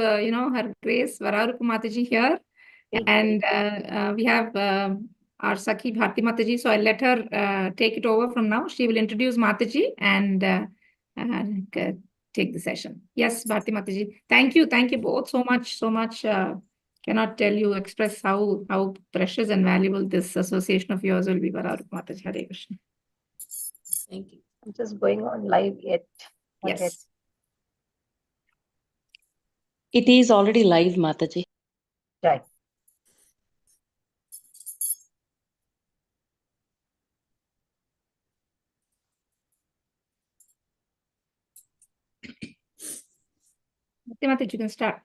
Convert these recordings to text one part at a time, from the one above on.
Her Grace Varaha Rupa Mataji here. And we have our Sakhi Bharti Mataji. So I'll let her take it over from now. She will introduce Mataji and take the session. Yes, Bharti Mataji. Thank you. Thank you both so much. So much. Cannot tell you, express how precious and valuable this association of yours will be. Varaha Rupa Mataji. Hare Krishna. Thank you. I'm just going on live yet. Yes. It is already live, Mataji. Right. Mataji, you can start.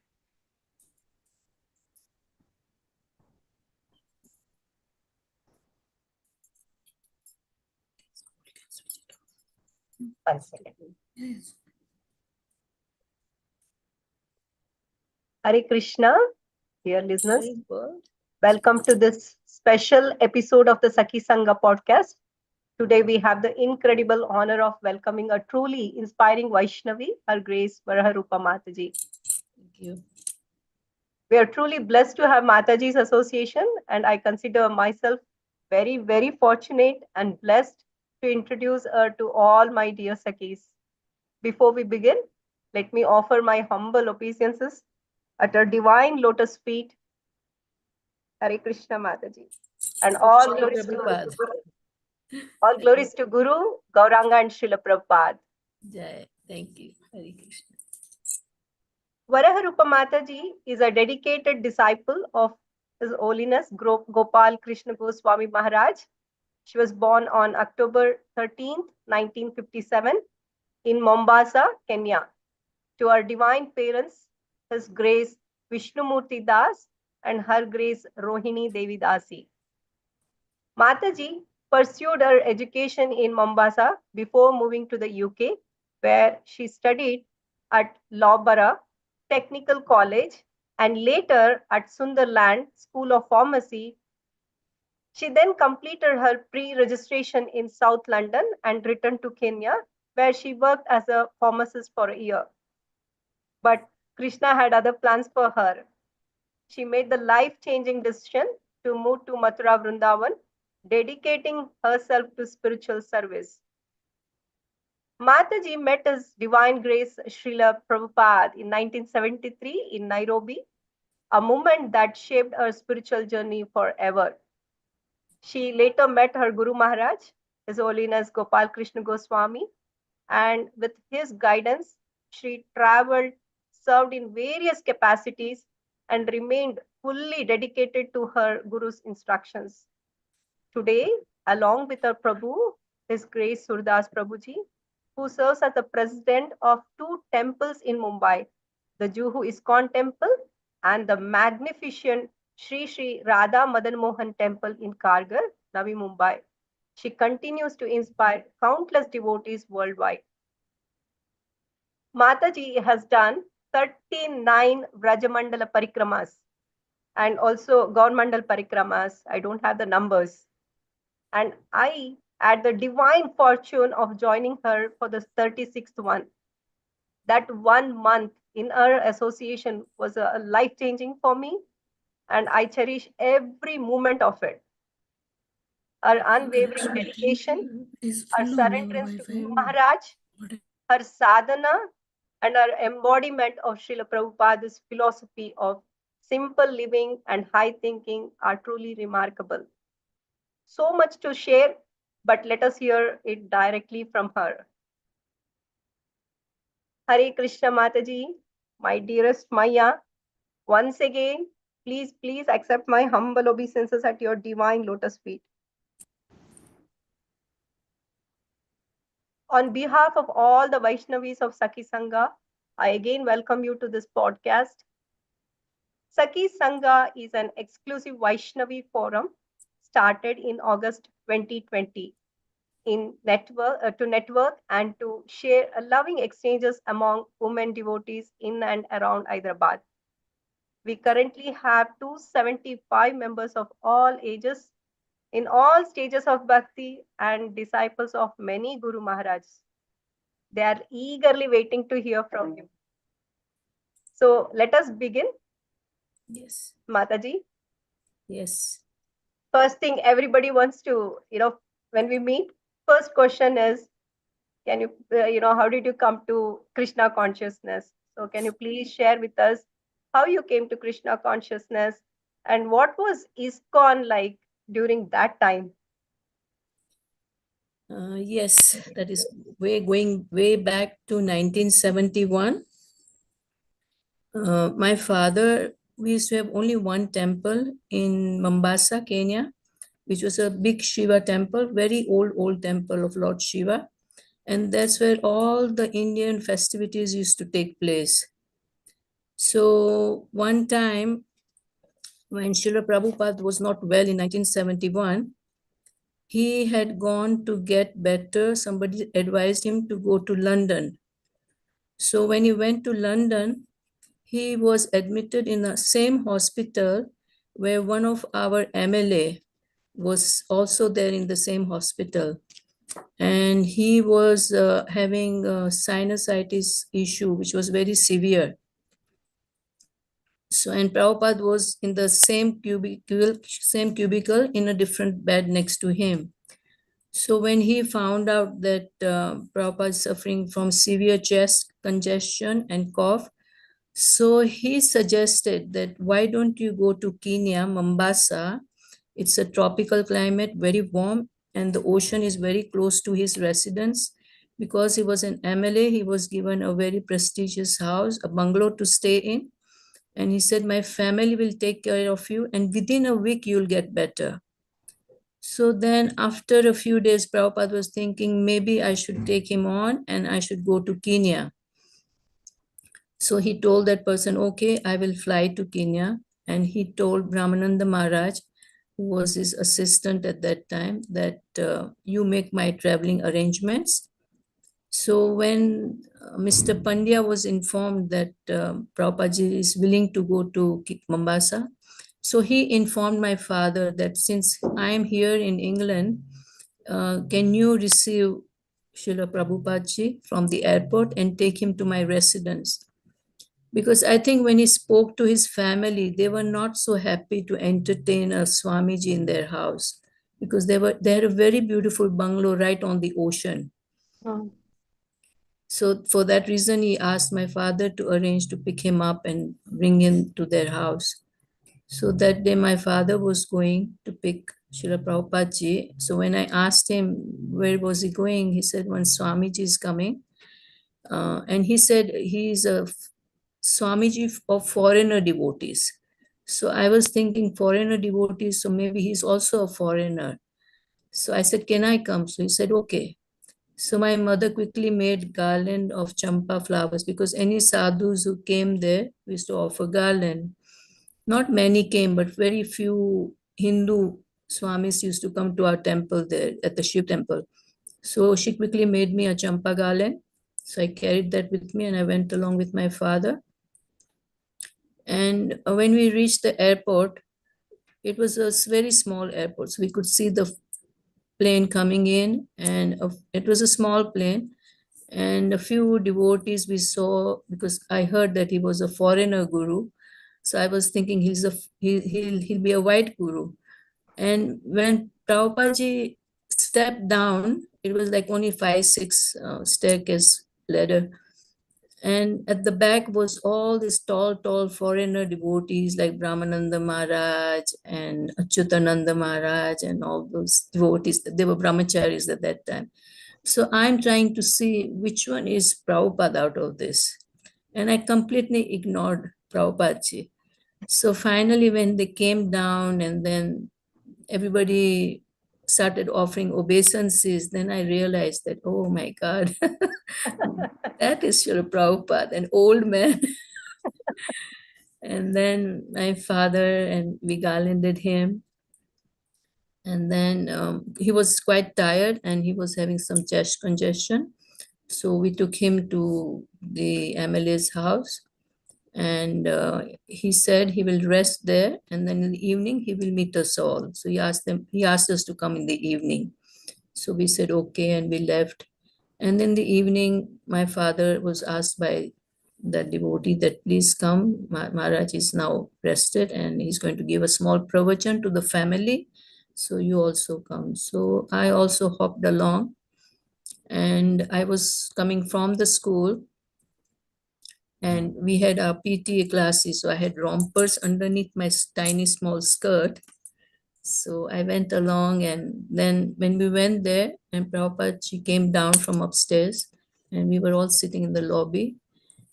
One second. Hare Krishna, dear listeners. Welcome to this special episode of the Sakhi Sangha podcast. Today we have the incredible honor of welcoming a truly inspiring Vaishnavi, Her Grace Varaha Rupa Mataji. Thank you. We are truly blessed to have Mataji's association, and I consider myself very, very fortunate and blessed to introduce her to all my dear Sakhis. Before we begin, let me offer my humble obeisances at her divine lotus feet. Hare Krishna Mataji. And all glories to Guru, all glories to Guru, Gauranga and Srila Prabhupada. Jai. Thank you. Hare Krishna. Varaha Rupa Mataji is a dedicated disciple of His Holiness Gopal Krishna Goswami Maharaj. She was born on October 13th, 1957 in Mombasa, Kenya. To our divine parents, His Grace Vishnumurti Das and Her Grace Rohini Devi Dasi. Mataji pursued her education in Mombasa before moving to the UK, where she studied at Loughborough Technical College and later at Sunderland School of Pharmacy. She then completed her pre-registration in South London and returned to Kenya, where she worked as a pharmacist for a year. But Krishna had other plans for her. She made the life-changing decision to move to Mathura Vrindavan, dedicating herself to spiritual service. Mataji met His Divine Grace Srila Prabhupada in 1973 in Nairobi, a moment that shaped her spiritual journey forever. She later met her Guru Maharaj, His Holiness Gopal Krishna Goswami, and with his guidance, she traveled, served in various capacities, and remained fully dedicated to her Guru's instructions. Today, along with her Prabhu, His Grace Surdas Prabhuji, who serves as the president of two temples in Mumbai, the Juhu ISKCON temple and the magnificent Sri Sri Radha Madan Mohan temple in Kargar, Navi Mumbai. She continues to inspire countless devotees worldwide. Mataji has done 39 Vrajamandala Parikramas and also Gaurmandal Parikramas. I don't have the numbers. And I had the divine fortune of joining her for the 36th one. That 1 month in her association was life-changing for me, and I cherish every moment of it. Her unwavering dedication, her surrenderance to Guru Maharaj, her sadhana, and her embodiment of Srila Prabhupada's philosophy of simple living and high thinking are truly remarkable. So much to share, but let us hear it directly from her. Hare Krishna Mataji, my dearest Maya, once again, please accept my humble obeisances at your divine lotus feet. On behalf of all the Vaishnavis of Sakhi Sangha, I again welcome you to this podcast. Sakhi Sangha is an exclusive Vaishnavi forum started in August 2020 to network and to share loving exchanges among women devotees in and around Hyderabad. We currently have 275 members of all ages in all stages of bhakti and disciples of many Guru Maharajas. They are eagerly waiting to hear from you. So let us begin, Yes. Mataji. Yes. First thing everybody wants to, when we meet, first question is, can you, how did you come to Krishna consciousness? So can you please share with us how you came to Krishna consciousness and what was ISKCON like during that time? Yes, that is going way back to 1971. My father, we used to have only one temple in Mombasa, Kenya, which was a big Shiva temple, very old temple of Lord Shiva. And that's where all the Indian festivities used to take place. So one time when Srila Prabhupada was not well in 1971, he had gone to get better. Somebody advised him to go to London. So when he went to London, he was admitted in the same hospital where one of our MLA was also there in the same hospital. And he was having a sinusitis issue, which was very severe. So, and Prabhupada was in the same cubicle in a different bed next to him. So when he found out that Prabhupada is suffering from severe chest congestion and cough, so he suggested that why don't you go to Kenya, Mombasa? It's a tropical climate, very warm, and the ocean is very close to his residence. Because he was an MLA, he was given a very prestigious house, a bungalow to stay in. And he said, my family will take care of you, and within a week, you'll get better. So then after a few days, Prabhupada was thinking, maybe I should take him on and I should go to Kenya. So he told that person, okay, I will fly to Kenya. And he told Brahmananda Maharaj, who was his assistant at that time, that you make my traveling arrangements. So when Mr. Pandya was informed that Prabhupada is willing to go to Mombasa, so he informed my father that since I am here in England, can you receive Srila Prabhupada from the airport and take him to my residence? Because I think when he spoke to his family, they were not so happy to entertain a Swamiji in their house because they had a very beautiful bungalow right on the ocean. So for that reason, he asked my father to arrange to pick him up and bring him to their house. So that day, my father was going to pick Srila Prabhupada. So when I asked him where was he going, he said, when Swamiji is coming. And he said he's a Swamiji of foreigner devotees. So I was thinking foreigner devotees, so maybe he's also a foreigner. So I said, can I come? So he said, okay. So my mother quickly made garland of champa flowers because any sadhus who came there used to offer garland. Not many came, but very few Hindu swamis used to come to our temple there at the Shiv temple. So she quickly made me a champa garland. So I carried that with me and I went along with my father. And when we reached the airport, it was a very small airport. So we could see the plane coming in and it was a small plane. And a few devotees we saw because I heard that he was a foreigner guru. So I was thinking he'll be a white guru. And when Prabhupada stepped down, it was like only 5-6 staircase ladder. And at the back was all these tall foreigner devotees like Brahmananda Maharaj and Achyutananda Maharaj and all those devotees. They were brahmacharis at that time. So I'm trying to see which one is Prabhupada out of this. And I completely ignored Prabhupada. So finally, when they came down and then everybody started offering obeisances, then I realized that, oh my God, that is Srila Prabhupada, an old man. And then my father and we garlanded him. And then he was quite tired and he was having some chest congestion. So we took him to the MLA's house and he said he will rest there and then in the evening he will meet us all. So he asked us to come in the evening. So we said okay and we left. And in the evening, my father was asked by that devotee that please come. Maharaj is now rested and he's going to give a small pravachan to the family. So you also come. So I also hopped along, and I was coming from the school, and we had our PTA classes. So I had rompers underneath my tiny small skirt. So I went along, and then when we went there, and Prabhupada, she came down from upstairs, and we were all sitting in the lobby.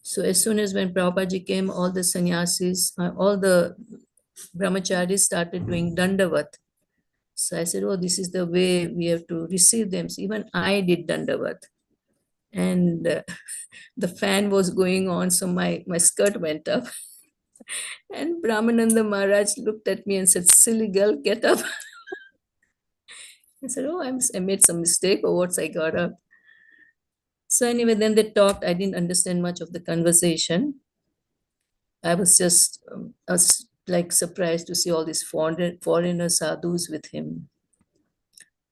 So as soon as when Prabhupada ji came, all the sannyasis, all the brahmacharis started doing dandavat. So I said, oh, this is the way we have to receive them. So even I did dandavat. And the fan was going on, so my skirt went up. And Brahmananda Maharaj looked at me and said, silly girl, get up. I said, oh, I made some mistake or what's I got up. So anyway, then they talked. I didn't understand much of the conversation. I was just like surprised to see all these foreigner sadhus with him.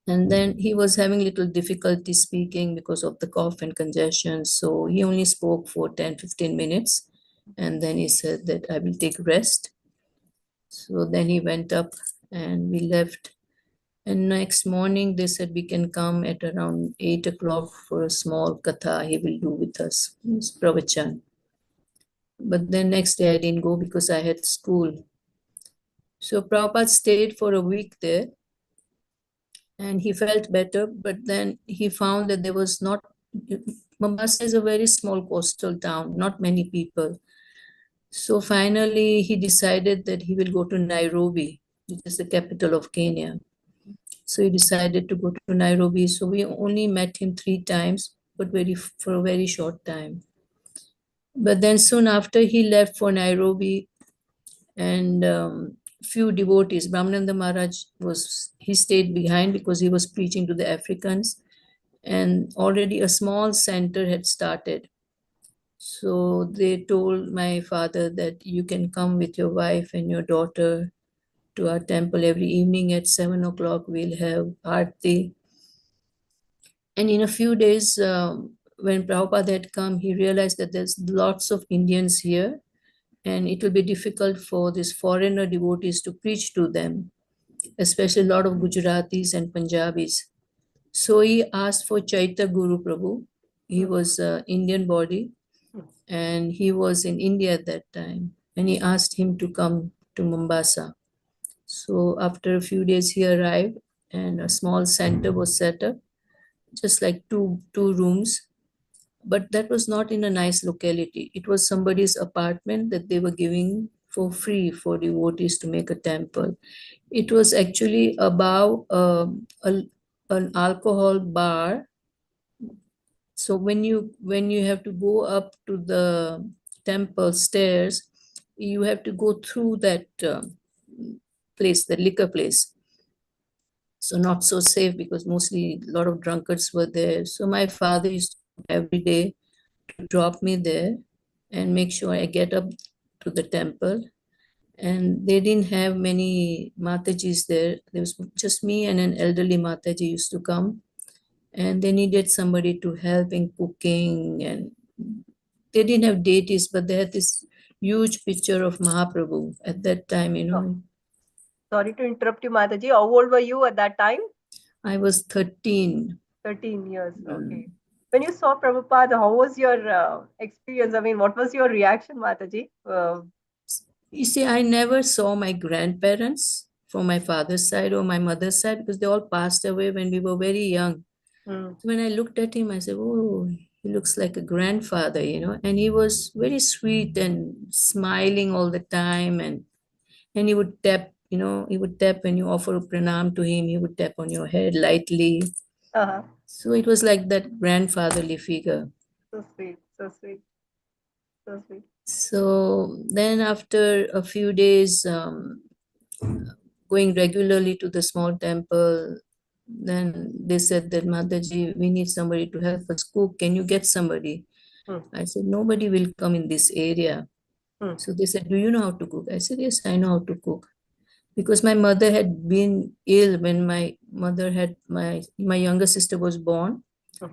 And then he was having little difficulty speaking because of the cough and congestion. So he only spoke for 10, 15 minutes. And then he said that I will take rest. So then he went up and we left. And next morning they said we can come at around 8 o'clock for a small katha he will do with us, it's pravachan. But then next day I didn't go because I had school. So Prabhupada stayed for a week there and he felt better, but then he found that there was not, Mombasa is a very small coastal town, not many people. So finally he decided that he will go to Nairobi, which is the capital of Kenya. So he decided to go to Nairobi. So we only met him 3 times, but for a very short time. But then soon after he left for Nairobi, and few devotees, Brahmananda Maharaj he stayed behind because he was preaching to the Africans, and already a small center had started. So they told my father that you can come with your wife and your daughter to our temple every evening at 7 o'clock. We'll have aarti. And in a few days, when Prabhupada had come, he realized that there's lots of Indians here, and it will be difficult for these foreigner devotees to preach to them, especially a lot of Gujaratis and Punjabis. So he asked for Chaitya Guru Prabhu. He was an Indian body, and he was in India at that time. And he asked him to come to Mombasa. So after a few days, he arrived, and a small center was set up, just like two rooms. But that was not in a nice locality. It was somebody's apartment that they were giving for free for devotees to make a temple. It was actually above an alcohol bar. So when you have to go up to the temple stairs, you have to go through that place, the liquor place. So not so safe because mostly a lot of drunkards were there. So my father used to every day to drop me there and make sure I get up to the temple. And they didn't have many Matajis there. There was just me and an elderly Mataji used to come. And they needed somebody to help in cooking. And they didn't have deities, but they had this huge picture of Mahaprabhu at that time, Sorry to interrupt you, Mataji. How old were you at that time? I was 13. 13 years, okay. When you saw Prabhupada, how was your experience? I mean, what was your reaction, Mataji? You see, I never saw my grandparents from my father's side or my mother's side because they all passed away when we were very young. So when I looked at him, I said, oh, he looks like a grandfather, and he was very sweet and smiling all the time. And he would tap, when you offer a pranam to him, he would tap on your head lightly. So it was like that grandfatherly figure. So sweet, so sweet, so sweet. So then after a few days, going regularly to the small temple, then they said that, Mataji, we need somebody to help us cook. Can you get somebody? I said, nobody will come in this area. So they said, do you know how to cook? I said, yes, I know how to cook. Because my mother had been ill when my mother had, my younger sister was born.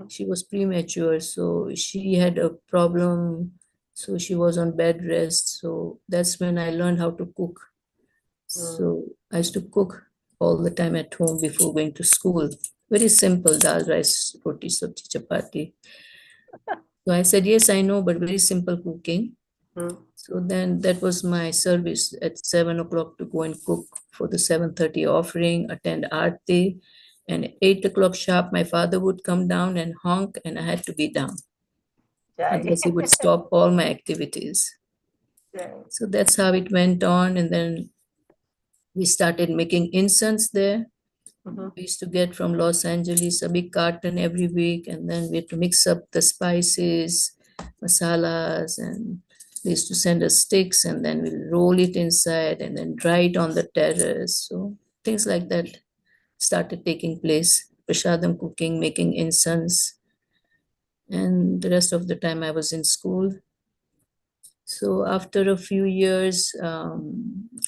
She was premature. So she had a problem So she was on bed rest. So that's when I learned how to cook. So I used to cook all the time at home before going to school. Very simple, dal, rice, roti, sabji, chapati. So I said, yes, I know, but very simple cooking. So then that was my service at 7 o'clock to go and cook for the 7:30 offering, attend Aarti. And 8 o'clock sharp, my father would come down and honk, and I had to be down. Jai. Otherwise, he would stop all my activities. Jai. So that's how it went on. And then we started making incense there. We used to get from Los Angeles a big carton every week, and then we had to mix up the spices, masalas, and they used to send us sticks, and then we'll roll it inside and then dry it on the terrace. So things like that started taking place. Prashadam cooking, making incense, and the rest of the time I was in school. So after a few years,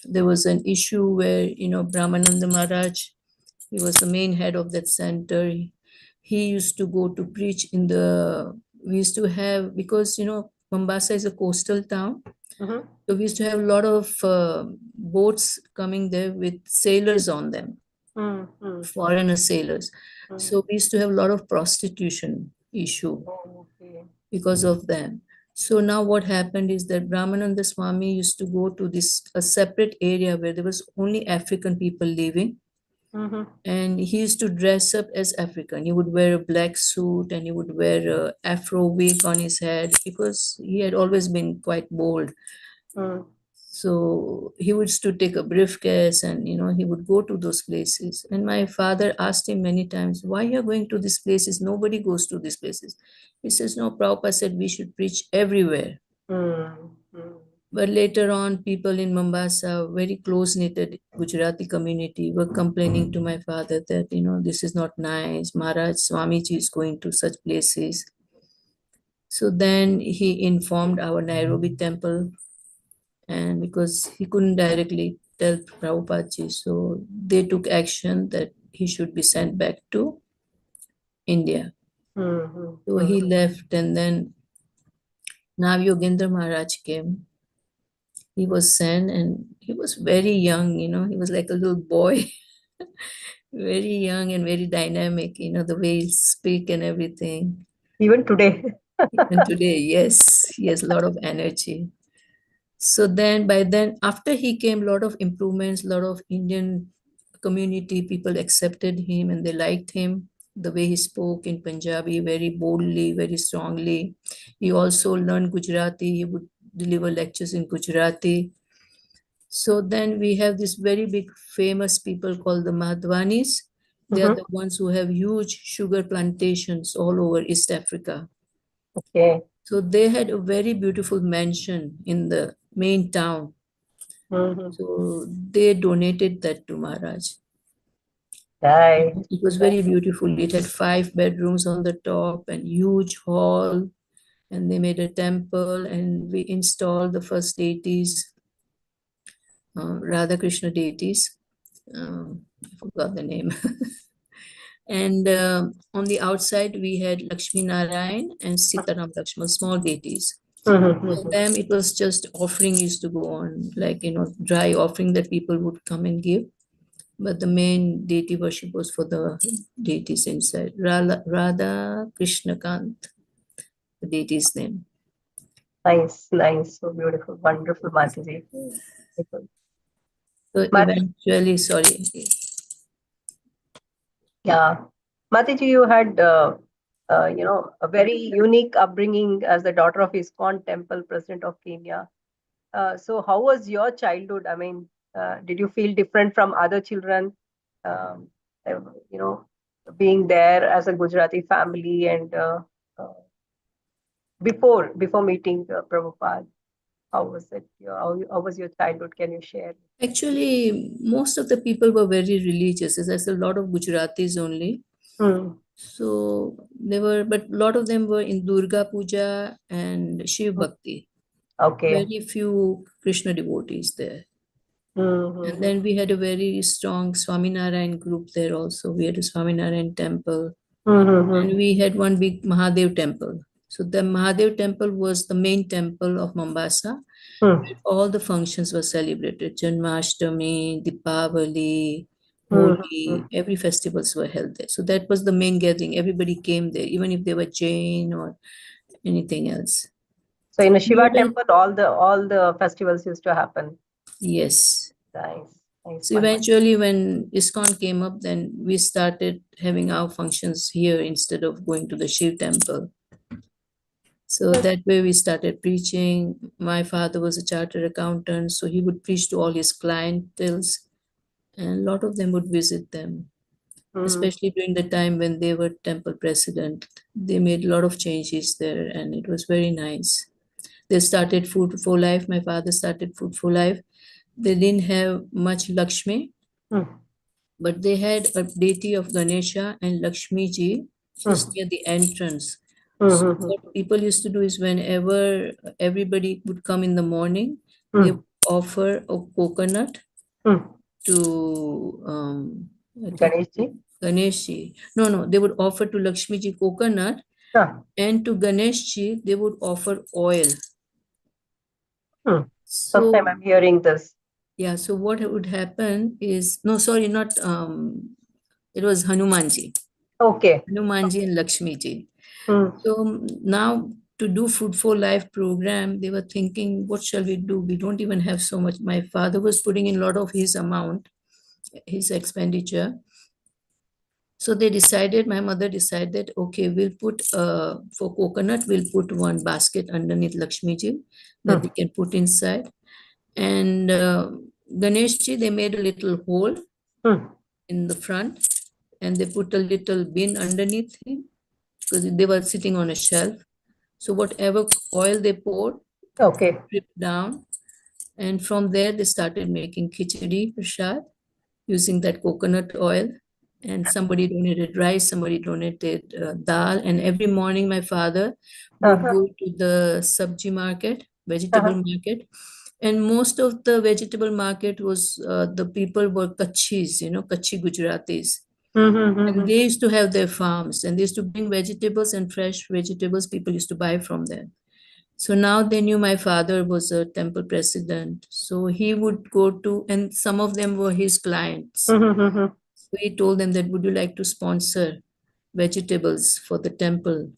there was an issue where, Brahmananda Maharaj, he was the main head of that center. He used to go to preach we used to have, because, Mombasa is a coastal town. So we used to have a lot of boats coming there with sailors on them, foreigner sailors. So we used to have a lot of prostitution issue because of them. So now what happened is that Brahmananda Swami used to go to a separate area where there was only African people living. And he used to dress up as African. He would wear a black suit and he would wear a afro wig on his head because he had always been quite bold. So he would to take a briefcase and, he would go to those places. And my father asked him many times, why you're going to these places? Nobody goes to these places. He says, no, Prabhupada said we should preach everywhere. But later on, people in Mombasa, very close-knitted Gujarati community, were complaining to my father that, this is not nice. Maharaj, Swamiji is going to such places. So then he informed our Nairobi temple, and because he couldn't directly tell Prabhupada, so they took action that he should be sent back to India. So he left, and then Nav Yogendra Maharaj came. He was sent, and he was very young, he was like a little boy, very young and very dynamic, the way he speak and everything. Even today. Even today, yes, he has a lot of energy. So then, after he came, a lot of improvements, a lot of Indian community people accepted him and they liked him, the way he spoke in Punjabi, very boldly, very strongly. He also learned Gujarati. He would deliver lectures in Gujarati. So then we have this very big famous people called the Madhwanis. They are the ones who have huge sugar plantations all over East Africa. Okay. So they had a very beautiful mansion in the main town. So they donated that to Maharaj. Right. It was very beautiful. It had 5 bedrooms on the top and huge hall. And they made a temple and we installed the first deities, Radha Krishna deities. I forgot the name. And on the outside, we had Lakshmi Narayan and Sitaram Lakshman, small deities. For them, it was just offering used to go on, like, dry offering that people would come and give. But the main deity worship was for the deities inside. Radha Krishna Kant, the deity's name. Nice, nice. So beautiful. Wonderful, Mataji. Beautiful. So eventually, sorry. Yeah. Mataji, you had, a very unique upbringing as the daughter of ISKCON Temple President of Kenya. So how was your childhood? I mean, did you feel different from other children? Um, being there as a Gujarati family and before meeting Prabhupada, how was it? How was your childhood? Can you share? Actually, most of the people were very religious. There's a lot of Gujaratis only. So but a lot of them were in Durga Puja and Shiv Bhakti. Okay. Very few Krishna devotees there. And then we had a very strong Swaminarayan group there also. We had a Swaminarayan temple. And we had one big Mahadev temple. So the Mahadev temple was the main temple of Mombasa. Hmm. All the functions were celebrated. Janmashtami, Deepavali, Hmm. Holi, every festivals were held there. So that was the main gathering. Everybody came there, even if they were Jain or anything else. So in a We Shiva went- temple, all the festivals used to happen. Yes. Nice, nice So one. eventually when ISKCON came up, then we started having our functions here instead of going to the Shiv temple. So Good. that way we started preaching. My father was a chartered accountant, so he would preach to all his clientels, and a lot of them would visit them, Hmm. especially during the time when they were temple president. They made a lot of changes there, and it was very nice. They started Food for Life. My father started Food for Life. They didn't have much Lakshmi, Hmm. but they had a deity of Ganesha and Lakshmi ji just Hmm. near the entrance. Hmm. So Hmm. what people used to do is whenever everybody would come in the morning, they Hmm. would offer a coconut Hmm. to I think Ganesh ji. Ganesh ji. No, they would offer to Lakshmi ji coconut, Huh. and to Ganesh ji they would offer oil. Hmm. First So time I'm hearing this. yeah, so what would happen is, no, sorry, not it was Hanumanji. Okay. Hanumanji and Lakshmi ji. Hmm. So now to do Food for Life program, they were thinking, what shall we do? We don't even have so much. My father was putting in a lot of his amount, his expenditure. So they decided, my mother decided, okay, we'll put for coconut, we'll put one basket underneath Lakshmi ji that they can put inside. And Ganesh ji, they made a little hole Hmm. in the front, and they put a little bin underneath him because they were sitting on a shelf. So whatever oil they poured, Okay. dripped down, and from there they started making khichdi prasad using that coconut oil. And somebody donated rice, somebody donated dal, and every morning my father would Uh-huh. go to the sabji market, vegetable Uh-huh. market, and most of the vegetable market was the people were Kachis, Kachi Gujaratis. And Mm-hmm. they used to have their farms, and they used to bring vegetables and fresh vegetables people used to buy from them. So now they knew my father was a temple president. So he would go to, and some of them were his clients. Mm-hmm. So he told them that, would you like to sponsor vegetables for the temple?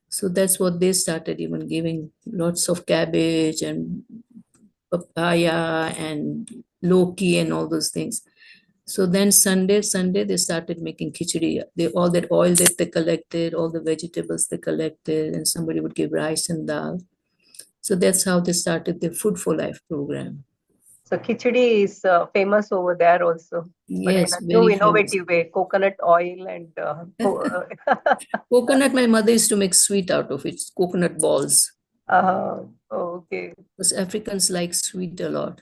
So that's what they started even giving lots of cabbage and papaya and loki and all those things. So then Sunday, they started making khichdi. They all that oil that they collected, all the vegetables they collected, and somebody would give rice and dal. So that's how they started the Food for Life program. So khichdi is famous over there also, but in Yes, a new very famous. innovative way, coconut oil and Coconut, my mother used to make sweet out of it, coconut balls. okay. Because Africans like sweet a lot.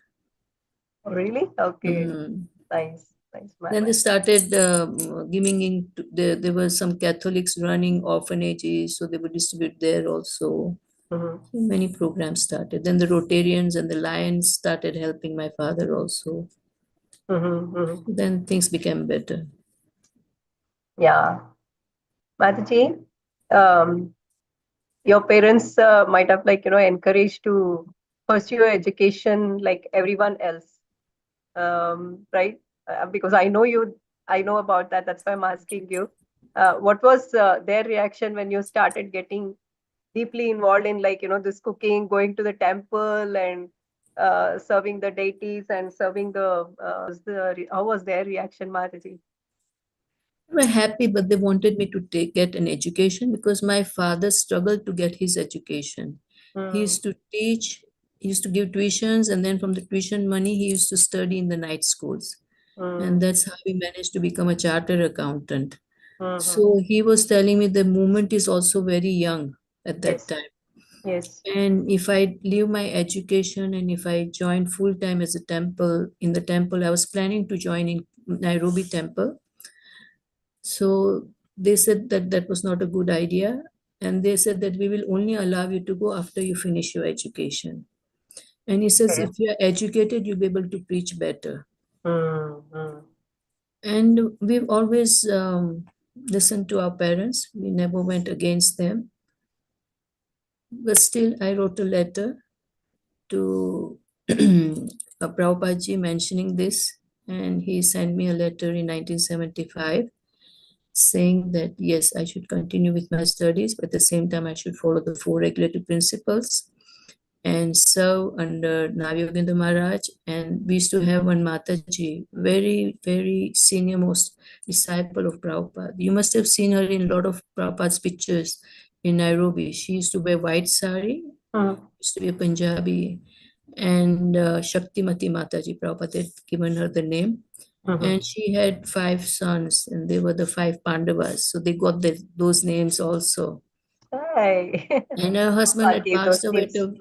Really? Okay. Mhm. Nice. Nice. Then they started giving there were some Catholics running orphanages, so they would distribute there also. Mhm. So many programs started. Then the Rotarians and the Lions started helping my father also. Mhm, mhm. Then things became better. Yeah. Mataji, um, your parents might have encouraged to pursue education like everyone else, right? Because I know about that. That's why I'm asking you. What was their reaction when you started getting deeply involved in this cooking, going to the temple and serving the deities and serving how was their reaction, Mataji? They were happy, but they wanted me to get an education because my father struggled to get his education. He Mm, used to teach, he used to give tuitions, and then from the tuition money, he used to study in the night schools. And mm, that's how he managed to become a chartered accountant. mhm. So he was telling me the movement is also very young at that Yes, time. yes, And if I leave my education and if I join full time as a temple, in the temple, I was planning to join in Nairobi temple. So they said that that was not a good idea. And they said that we will only allow you to go after you finish your education. And he says, okay. if you are educated, you'll be able to preach better. Mm, mm. And we've always listened to our parents. We never went against them. But still, I wrote a letter to Prabhupada mentioning this, and he sent me a letter in 1975 saying that yes, I should continue with my studies, but at the same time, I should follow the four regulative principles and serve under Navyogendra Maharaj. And we used to have one Mataji, very, very senior most disciple of Prabhupada. You must have seen her in a lot of Prabhupada's pictures in Nairobi. She used to wear white sari, used to be a Punjabi, and Shaktimati Mataji, Prabhupada had given her the name. And she had 5 sons, and they were the 5 Pandavas. So they got those names also. Hey. And her husband had passed away at a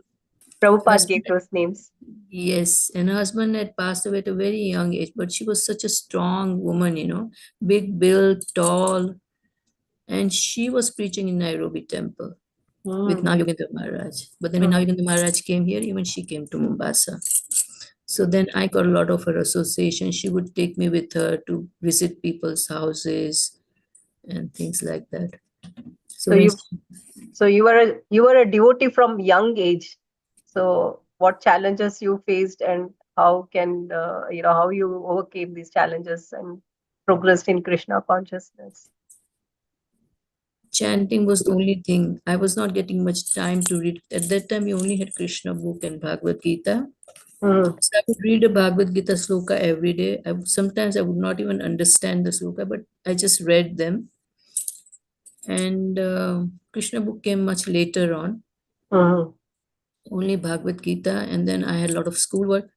Prabhupada gave those names. yes, and her husband had passed away at a very young age, but she was such a strong woman, you know, big built, tall, and she was preaching in Nairobi temple with Navyogendra Maharaj. But then when Navyogendra Maharaj came here, even she came to Mombasa. So then I got a lot of her association. She would take me with her to visit people's houses and things like that. So you were a devotee from young age. So what challenges you faced, and how can how you overcame these challenges and progressed in Krishna consciousness? chanting was the only thing. I was not getting much time to read. At that time, we only had Krishna book and Bhagavad Gita. So I would read a Bhagavad Gita sloka every day. Sometimes I would not even understand the sloka, but I just read them. And Krishna book came much later on. Only Bhagavad Gita, and then I had a lot of schoolwork,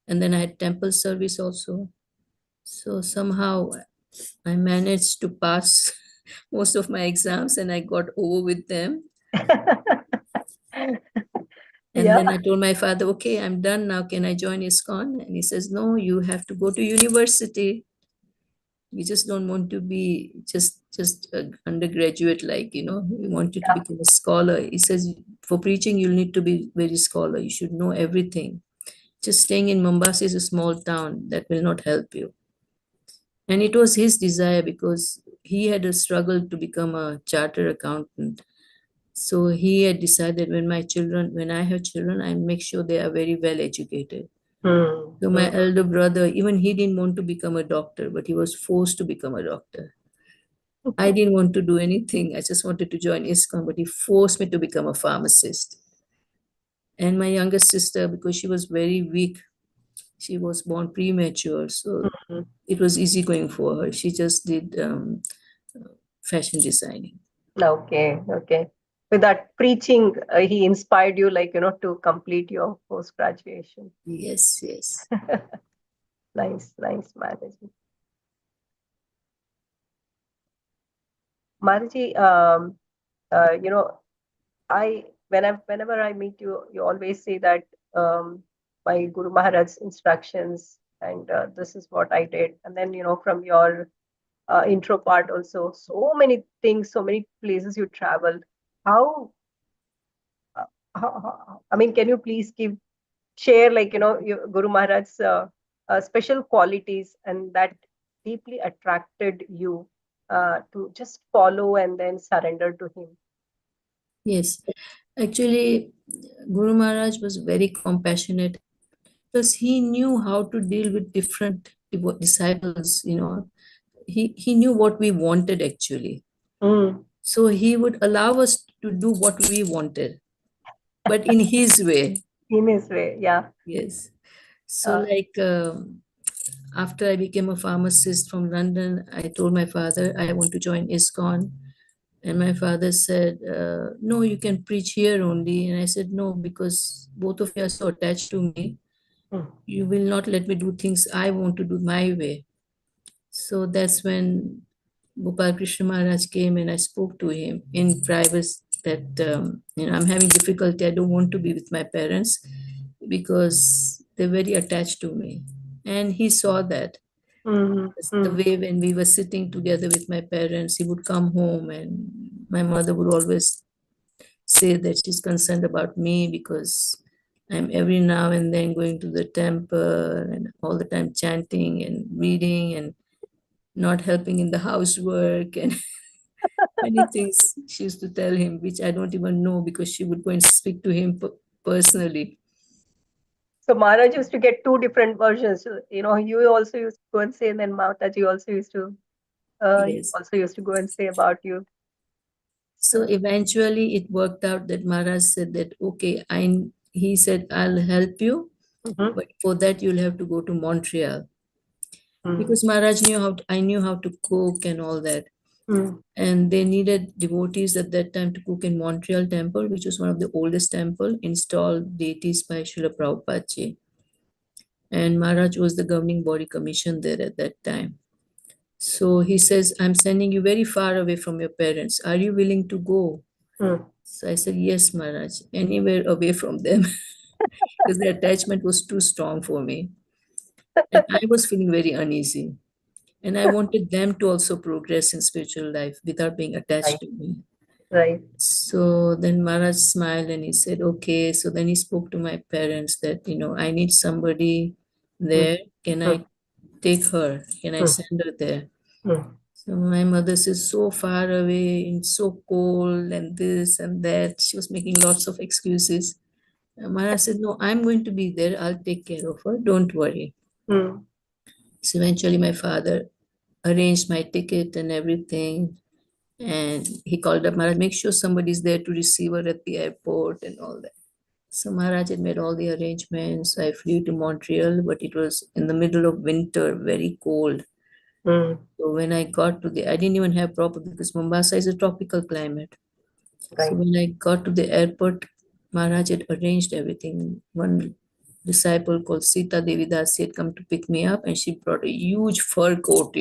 and then I had temple service also. So somehow I managed to pass most of my exams, and I got over with them. And then I told my father, okay, I'm done now. Can I join ISKCON? And he says, no, you have to go to university. We just don't want to be just an undergraduate, like, you know, we want you to become a scholar. He says, for preaching, you'll need to be very scholar. You should know everything. Just staying in Mombasa is a small town. That will not help you. And it was his desire because he had a struggle to become a chartered accountant. So he had decided when I have children, I make sure they are very well educated. So my elder brother, even he didn't want to become a doctor, but he was forced to become a doctor. I didn't want to do anything. I just wanted to join ISKCON, but he forced me to become a pharmacist. And my younger sister, because she was very weak, she was born premature. So it was easy going for her. She just did fashion designing. Okay. With that preaching, he inspired you, like, to complete your post-graduation. Yes. Nice, Mataji. Mataji, whenever I meet you, you always say that my Guru Maharaj's instructions, and this is what I did. And then, from your intro part also, so many things, so many places you traveled. I mean, can you please share, like, your Guru Maharaj's special qualities, and that deeply attracted you to just follow and then surrender to him? Yes. Actually, Guru Maharaj was very compassionate because he knew how to deal with different disciples, you know. He knew what we wanted actually. So he would allow us to do what we wanted, but in his way. In his way, yeah. Yes. So after I became a pharmacist from London, I told my father I want to join ISKCON. And my father said, no, you can preach here only. And I said, no, because both of you are so attached to me. You will not let me do things I want to do my way. So that's when Gopal Krishna Maharaj came and I spoke to him in private that, I'm having difficulty. I don't want to be with my parents because they're very attached to me. And he saw that. The way when we were sitting together with my parents, he would come home and my mother would always say that she's concerned about me because I'm every now and then going to the temple and all the time chanting and reading and not helping in the housework. And Many things she used to tell him, which I don't even know, because she would go and speak to him personally. So Maharaj used to get two different versions. You also used to go and say, and then Mataji Yes. also used to go and say about you. So eventually it worked out that Maharaj said that, okay, he said, I'll help you, Mhm. but for that you'll have to go to Montreal. Mm. Because Maharaj I knew how to cook and all that. Mm. And they needed devotees at that time to cook in Montreal temple, which was one of the oldest temple installed deities by Srila Prabhupada. And Maharaj was the governing body commission there at that time. So he says, I'm sending you very far away from your parents. Are you willing to go? Mm. So I said, yes, Maharaj, anywhere away from them, because the attachment was too strong for me. And I was feeling very uneasy. And I wanted them to also progress in spiritual life without being attached Right. to me. Right. So then Maharaj smiled and he said, okay. So then he spoke to my parents that, I need somebody there. Can I take her? Can I send her there? Mm. So my mother says, so far away and so cold and this and that. She was making lots of excuses. And Maharaj said, no, I'm going to be there. I'll take care of her. Don't worry. Mm. So eventually my father arranged my ticket and everything. And he called up Maharaj, make sure somebody's there to receive her at the airport and all that. So Maharaj had made all the arrangements. I flew to Montreal, but it was in the middle of winter, very cold. Mm. So when I got to I didn't even have proper, because Mombasa is a tropical climate. So Right. when I got to the airport, Maharaj had arranged everything. One disciple called Sita Devi Das had come to pick me up, and she brought a huge fur coat.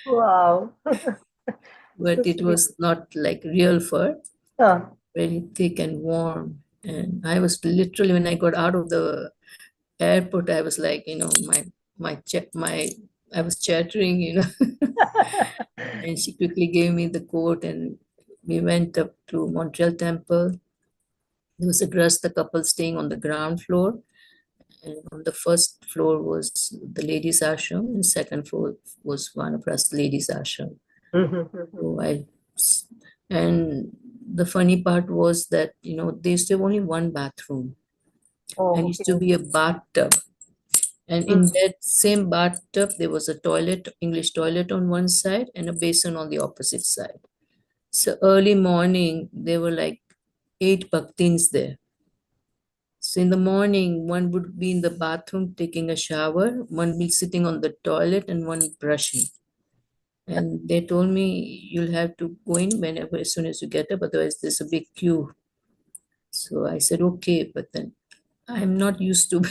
Wow. So But it sweet. was not like real fur, Ah. very thick and warm. And I was literally, when I got out of the airport, I was like, I was chattering. And she quickly gave me the coat, and we went up to Montreal Temple. There was a Grasta couple staying on the ground floor, and on the first floor was the ladies' ashram, and second floor was one of us ladies' ashram. Mhm. So and the funny part was that, there used to have only one bathroom, and Oh, used to okay. be a bathtub. And in Mm. that same bathtub, there was a toilet, English toilet on one side, and a basin on the opposite side. So early morning, there were like 8 bhaktins there. So in the morning, one would be in the bathroom taking a shower, one will be sitting on the toilet, and one brushing. And they told me, you'll have to go in whenever, as soon as you get up, otherwise there's a big queue. So I said, okay, but then I'm not used to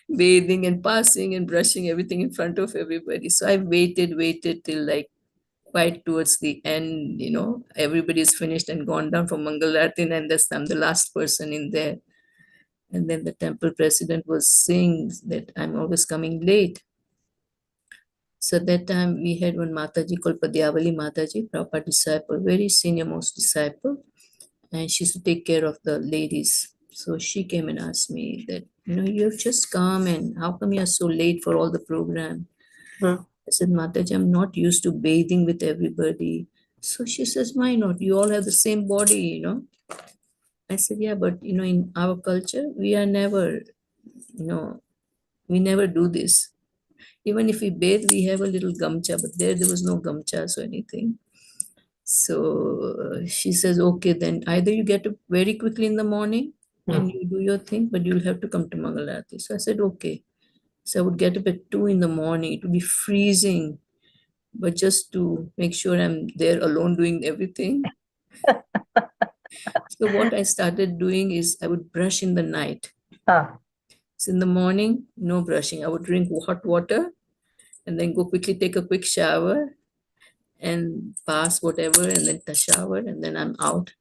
bathing and passing and brushing everything in front of everybody. So I waited till like quite towards the end, everybody's finished and gone down for Mangalarti, and thus I'm the last person in there. And then the temple president was saying that I'm always coming late. So at that time we had one Mataji called Padyavali Mataji, proper disciple, very senior most disciple, and she used to take care of the ladies. So she came and asked me that, you've just come, and how come you're so late for all the program? Mm. I said, Mataji, I'm not used to bathing with everybody. So she says, why not? You all have the same body. I said, yeah, but in our culture, you know, we never do this. Even if we bathe, we have a little gamcha, but there was no gamchas or anything. So she says, okay, then either you get up very quickly in the morning and Mm. you do your thing, but you'll have to come to Mangalarti. So I said, okay. So I would get up at 2 in the morning. It would be freezing, but just to make sure I'm there alone doing everything. So what I started doing is I would brush in the night. Ah. So in the morning, no brushing. I would drink hot water and then go quickly take a quick shower and pass whatever, and then shower, and then I'm out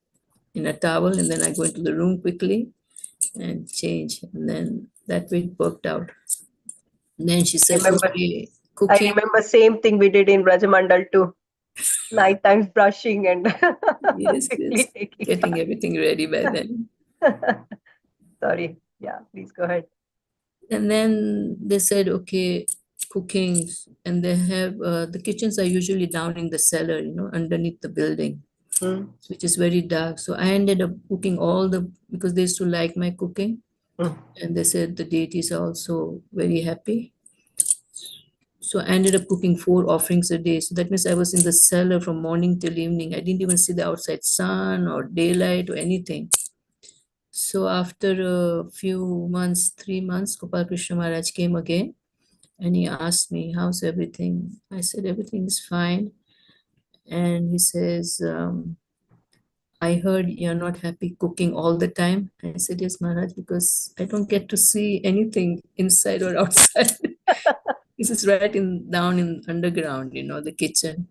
in a towel, and then I go into the room quickly and change, and then that way it worked out. And then she I said, remember. okay, I cooking. remember same thing we did in Rajamandal too. Night times brushing and Yes, quickly yes, taking getting everything ready by then. bath. Sorry. Yeah, please go ahead. And then they said, okay, cooking, and they have the kitchens are usually down in the cellar, underneath the building, which is very dark. So I ended up cooking because they used to like my cooking, and they said the deities are also very happy. So I ended up cooking 4 offerings a day. So that means I was in the cellar from morning till evening. I didn't even see the outside sun or daylight or anything. So after a few months, 3 months, Gopal Krishna Maharaj came again and he asked me, how's everything? I said, everything is fine. And he says, I heard you're not happy cooking all the time. I said, yes, Maharaj, because I don't get to see anything inside or outside. This is right down in underground, the kitchen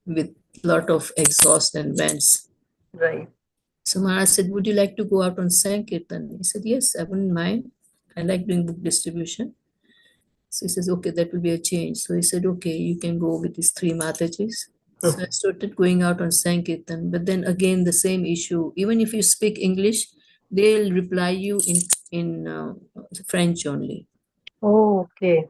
with lot of exhaust and vents. Right. So Maharaj said, would you like to go out on Sankirtan? He said, yes, I wouldn't mind. I like doing book distribution. So he says, okay, that will be a change. So he said, okay, you can go with these 3 Matajis. So I started going out on Sankirtan. But then again, the same issue. Even if you speak English, they'll reply you in French only. Oh, okay.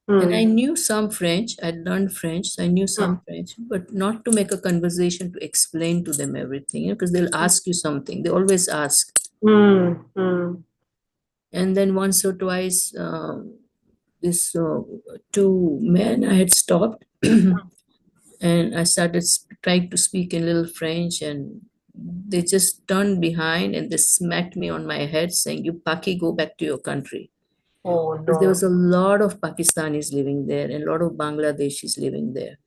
And I knew some French. I learned French. So I knew some French, but not to make a conversation to explain to them everything, because they'll ask you something. They always ask. And then once or twice, this 2 men I had stopped, and I started trying to speak in little French, and they just turned behind and they smacked me on my head saying, you Paki, go back to your country. Oh, Because there was no. a lot of Pakistanis living there and a lot of Bangladeshis living there.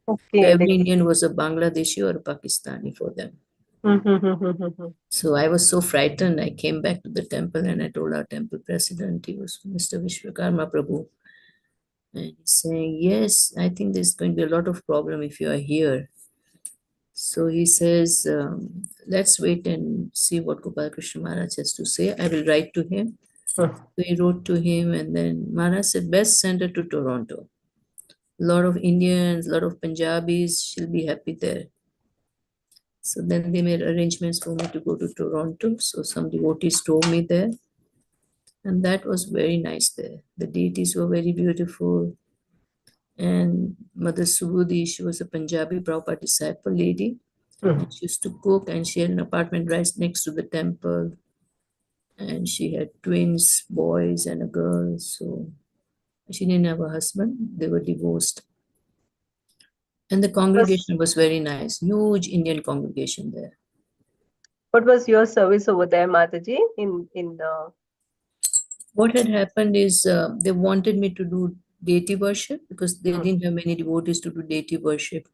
So Okay. every Indian was a Bangladeshi or a Pakistani for them. So I was so frightened. I came back to the temple and I told our temple president, he was Mr. Vishwakarma Prabhu, and he's saying, yes, I think there's going to be a lot of problem if you are here. So he says, let's wait and see what Gopal Krishna Maharaj has to say. I will write to him. So he wrote to him, and then Maharaj said, best send her to Toronto. A lot of Indians, a lot of Punjabis, she'll be happy there. So then they made arrangements for me to go to Toronto. So some devotees drove me there. And that was very nice there. The deities were very beautiful. And Mother Subudhi, she was a Punjabi Prabhupada disciple lady. And she used to cook, and she had an apartment right next to the temple. And she had twins, boys and a girl. So she didn't have a husband. They were divorced. And the congregation was very nice. Huge Indian congregation there. What was your service over there, Mataji? In the What had happened is they wanted me to do deity worship because they didn't have many devotees to do deity worship.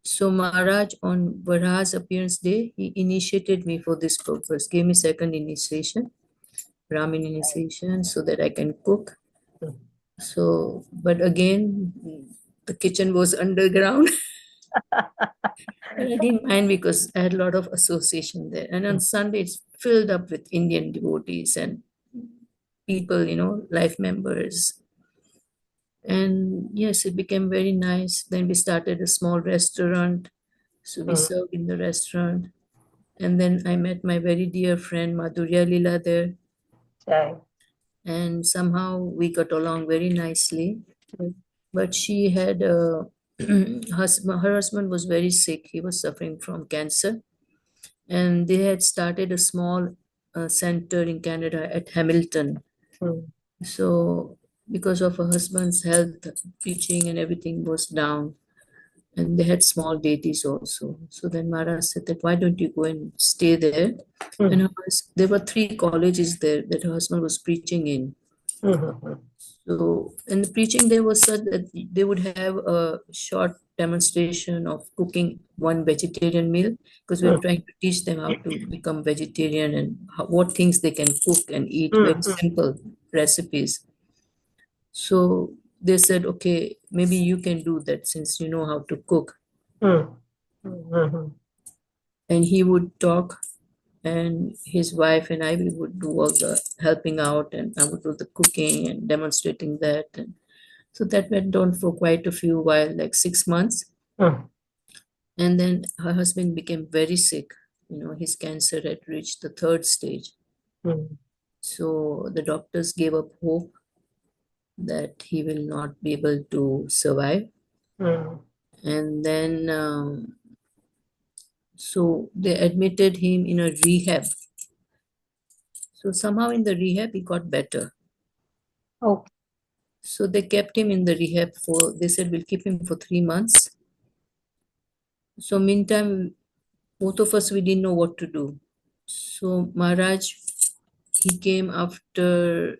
So Maharaj, on Varaha's appearance day, he initiated me for this purpose, gave me second initiation, Brahmin initiation, so that I can cook. So, but again, the kitchen was underground. And I didn't mind because I had a lot of association there. And on Sunday, it's filled up with Indian devotees and people, life members. And yes, it became very nice. Then we started a small restaurant. So we served in the restaurant. And then I met my very dear friend Madhurya Lila there. Chai. And somehow we got along very nicely. But she had a her husband was very sick. He was suffering from cancer. And they had started a small center in Canada at Hamilton. So because of her husband's health, preaching and everything was down. And they had small deities also. So then Maharaj said that, why don't you go and stay there? And there were 3 colleges there that her husband was preaching in. So, and the preaching there was such that they would have a short demonstration of cooking one vegetarian meal, because we're trying to teach them how to become vegetarian and what things they can cook and eat, very simple recipes. So they said, okay, maybe you can do that since you know how to cook. And he would talk, and his wife and I, we would do all the helping out, and I would do the cooking and demonstrating that. And so that went on for quite a few while, like 6 months. And then her husband became very sick. His cancer had reached the 3rd stage. So the doctors gave up hope. that he will not be able to survive. And then, so they admitted him in a rehab. So somehow in the rehab, he got better. Okay. So they kept him in the rehab for, they said, we'll keep him for 3 months. So meantime, both of us, we didn't know what to do. So Maharaj, he came after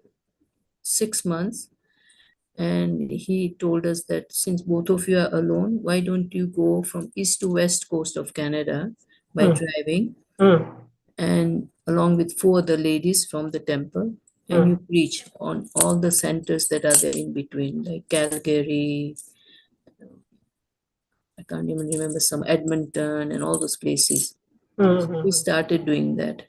6 months, and he told us that since both of you are alone, why don't you go from east to west coast of Canada by driving, and along with 4 other ladies from the temple, and you preach on all the centers that are there in between, like Calgary, I can't even remember, some Edmonton and all those places. We started doing that.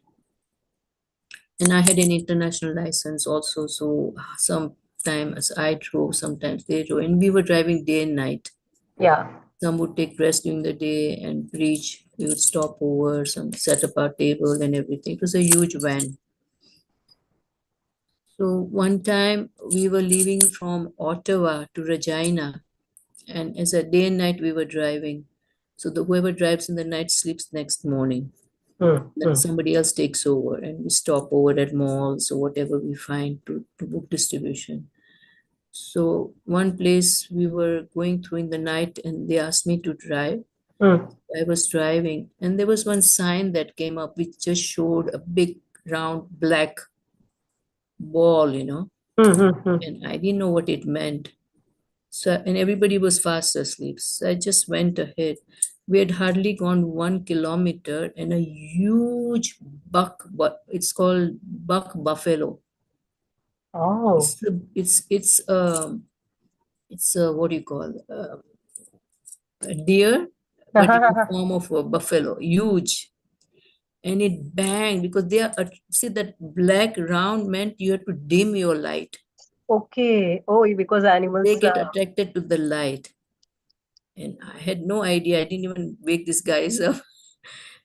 And I had an international license also, so sometimes I drove, sometimes they drove, and we were driving day and night. Yeah. Some would take rest during the day and preach. We would stop over, some set up our table and everything. It was a huge van. So one time we were leaving from Ottawa to Regina, and as a day and night we were driving. So whoever drives in the night sleeps next morning. Then somebody else takes over, and we stop over at malls or whatever we find to book distribution. So one place we were going through in the night, and they asked me to drive. I was driving, and there was one sign that came up which just showed a big round black ball, and I didn't know what it meant. So, and everybody was fast asleep. So I just went ahead. We had hardly gone 1 kilometer, and a huge buck, it's called buck buffalo. Oh. It's what do you call, a deer, but in the form of a buffalo, huge. And it banged because they are, see, that black round meant you have to dim your light. Okay. Oh, because They animals. get attracted to the light. And I had no idea. I didn't even wake these guys up.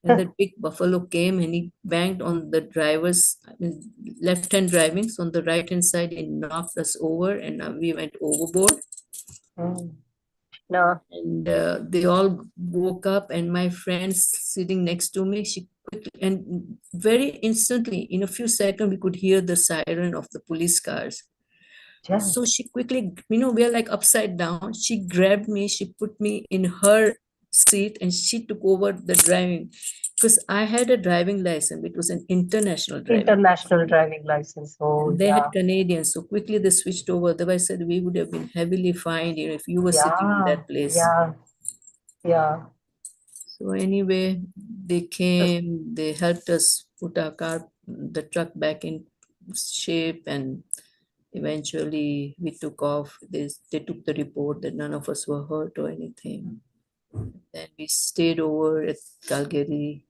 And the big buffalo came and he banged on the driver's, I mean, left-hand driving. So on the right-hand side, it knocked us over, and we went overboard. No. And they all woke up, and my friend sitting next to me, she quickly, and very instantly, in a few seconds, we could hear the siren of the police cars. Yeah. So she quickly, we are like upside down. She grabbed me, she put me in her seat, and she took over the driving, because I had a driving license. It was an international driving. International driving license. Oh, And they yeah. had Canadians, so quickly they switched over. Otherwise, I said we would have been heavily fined, if you were sitting in Yeah. that place. Yeah. Yeah. So anyway, they came, they helped us put our car, the truck back in shape, and eventually we took off. They took the report that none of us were hurt or anything. Then we stayed over at Calgary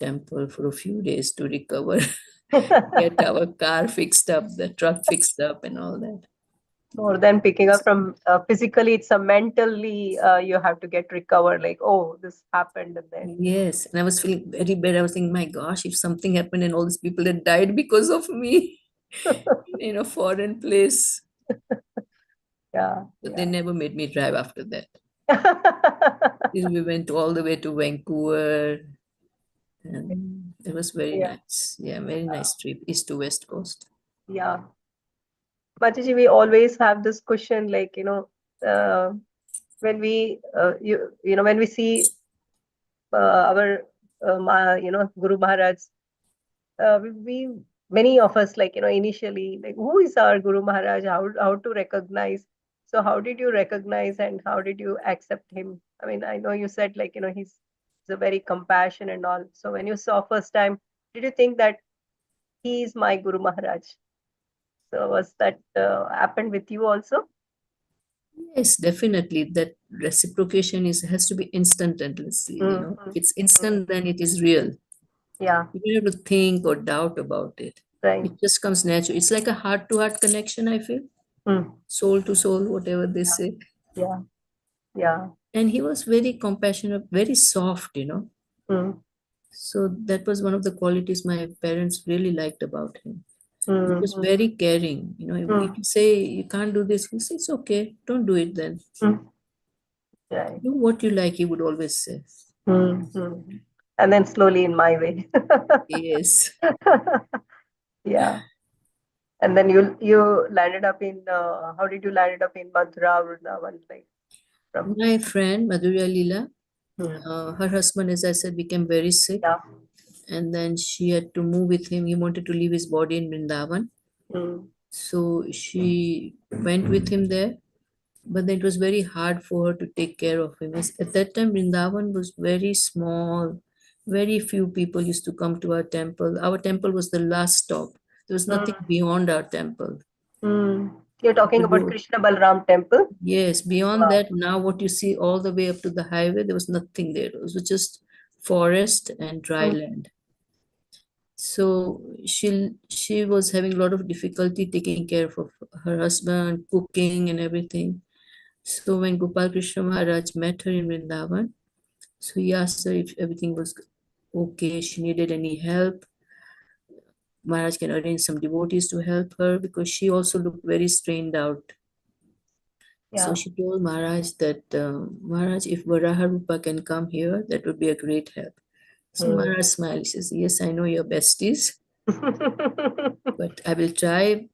temple for a few days to recover, get our car fixed up, the truck fixed up and all that. More than picking up from physically, it's a mentally you have to get recovered. Like, oh, this happened, and then Yes, and I was feeling very bad. I was thinking, my gosh, if something happened and all these people had died because of me in a foreign place. yeah. But they never made me drive after that. Yeah. We went all the way to Vancouver, and it was very Yeah. nice. Yeah, very nice trip, east to west coast. Yeah. Mataji, we always have this question, like, when we, when we see our, Guru Maharaj, we many of us, like, initially, like, who is our Guru Maharaj? How to recognize? So how did you recognize and how did you accept him? I mean, I know you said, like, he's a very compassion and all. So when you saw first time, did you think that he is my Guru Maharaj? So was that happened with you also? Yes, definitely. That reciprocation has to be instantaneously, If it's instant, then it is real. Yeah, You don't have to think or doubt about it. right. It just comes natural. It's like a heart-to-heart connection, I feel. Soul to soul, whatever they say. Yeah, yeah. And he was very compassionate, very soft, Mm. So that was one of the qualities my parents really liked about him. He was Mm. very caring. You know, if you say you can't do this, he says, it's okay, don't do it then. Right. Do what you like, he would always say. Mm. And then slowly in my way. Yes. Yeah. And then you landed up in how did you landed up in Mathura, Vrindavan, like from? My friend, Madhurya Leela, Mm. her husband, as I said, became very sick. Yeah. And then she had to move with him. He wanted to leave his body in Vrindavan. Mm. So she went with him there. But then it was very hard for her to take care of him. At that time, Vrindavan was very small. Very few people used to come to our temple. Our temple was the last stop. There was nothing Mm. beyond our temple. You're talking The about road. Krishna Balram temple? Yes, beyond Wow. that, now what you see all the way up to the highway, there was nothing there. It was just forest and dry Mm. land. So she was having a lot of difficulty taking care of her husband, cooking and everything. So when Gopal Krishna Maharaj met her in Vrindavan, so he asked her if everything was okay, she needed any help. Maharaj can arrange some devotees to help her because she also looked very strained out. So Yeah. she told Maharaj that, Maharaj, if Varaha Rupa can come here, that would be a great help. So Mm. Maharaj smiled. He says, yes, I know you're besties, but I will try,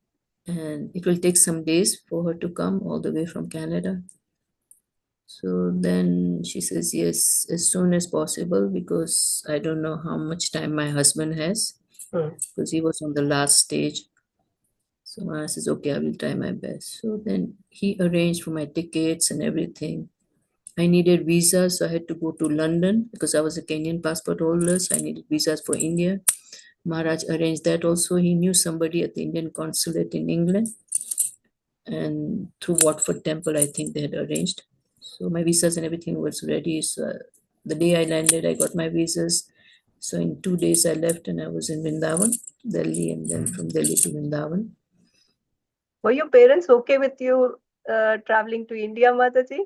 and it will take some days for her to come all the way from Canada. So then she says, yes, as soon as possible, because I don't know how much time my husband has, Mm. because he was on the last stage. So Maharaj says, okay, I will try my best. So then he arranged for my tickets and everything. I needed visa, so I had to go to London because I was a Kenyan passport holder, so I needed visas for India. Maharaj arranged that also. He knew somebody at the Indian consulate in England, and through Watford Temple, I think they had arranged. So my visas and everything was ready. So the day I landed, I got my visas. So in 2 days, I left and I was in Vrindavan, Delhi, and then from Delhi to Vrindavan. Were your parents okay with you traveling to India, Mataji?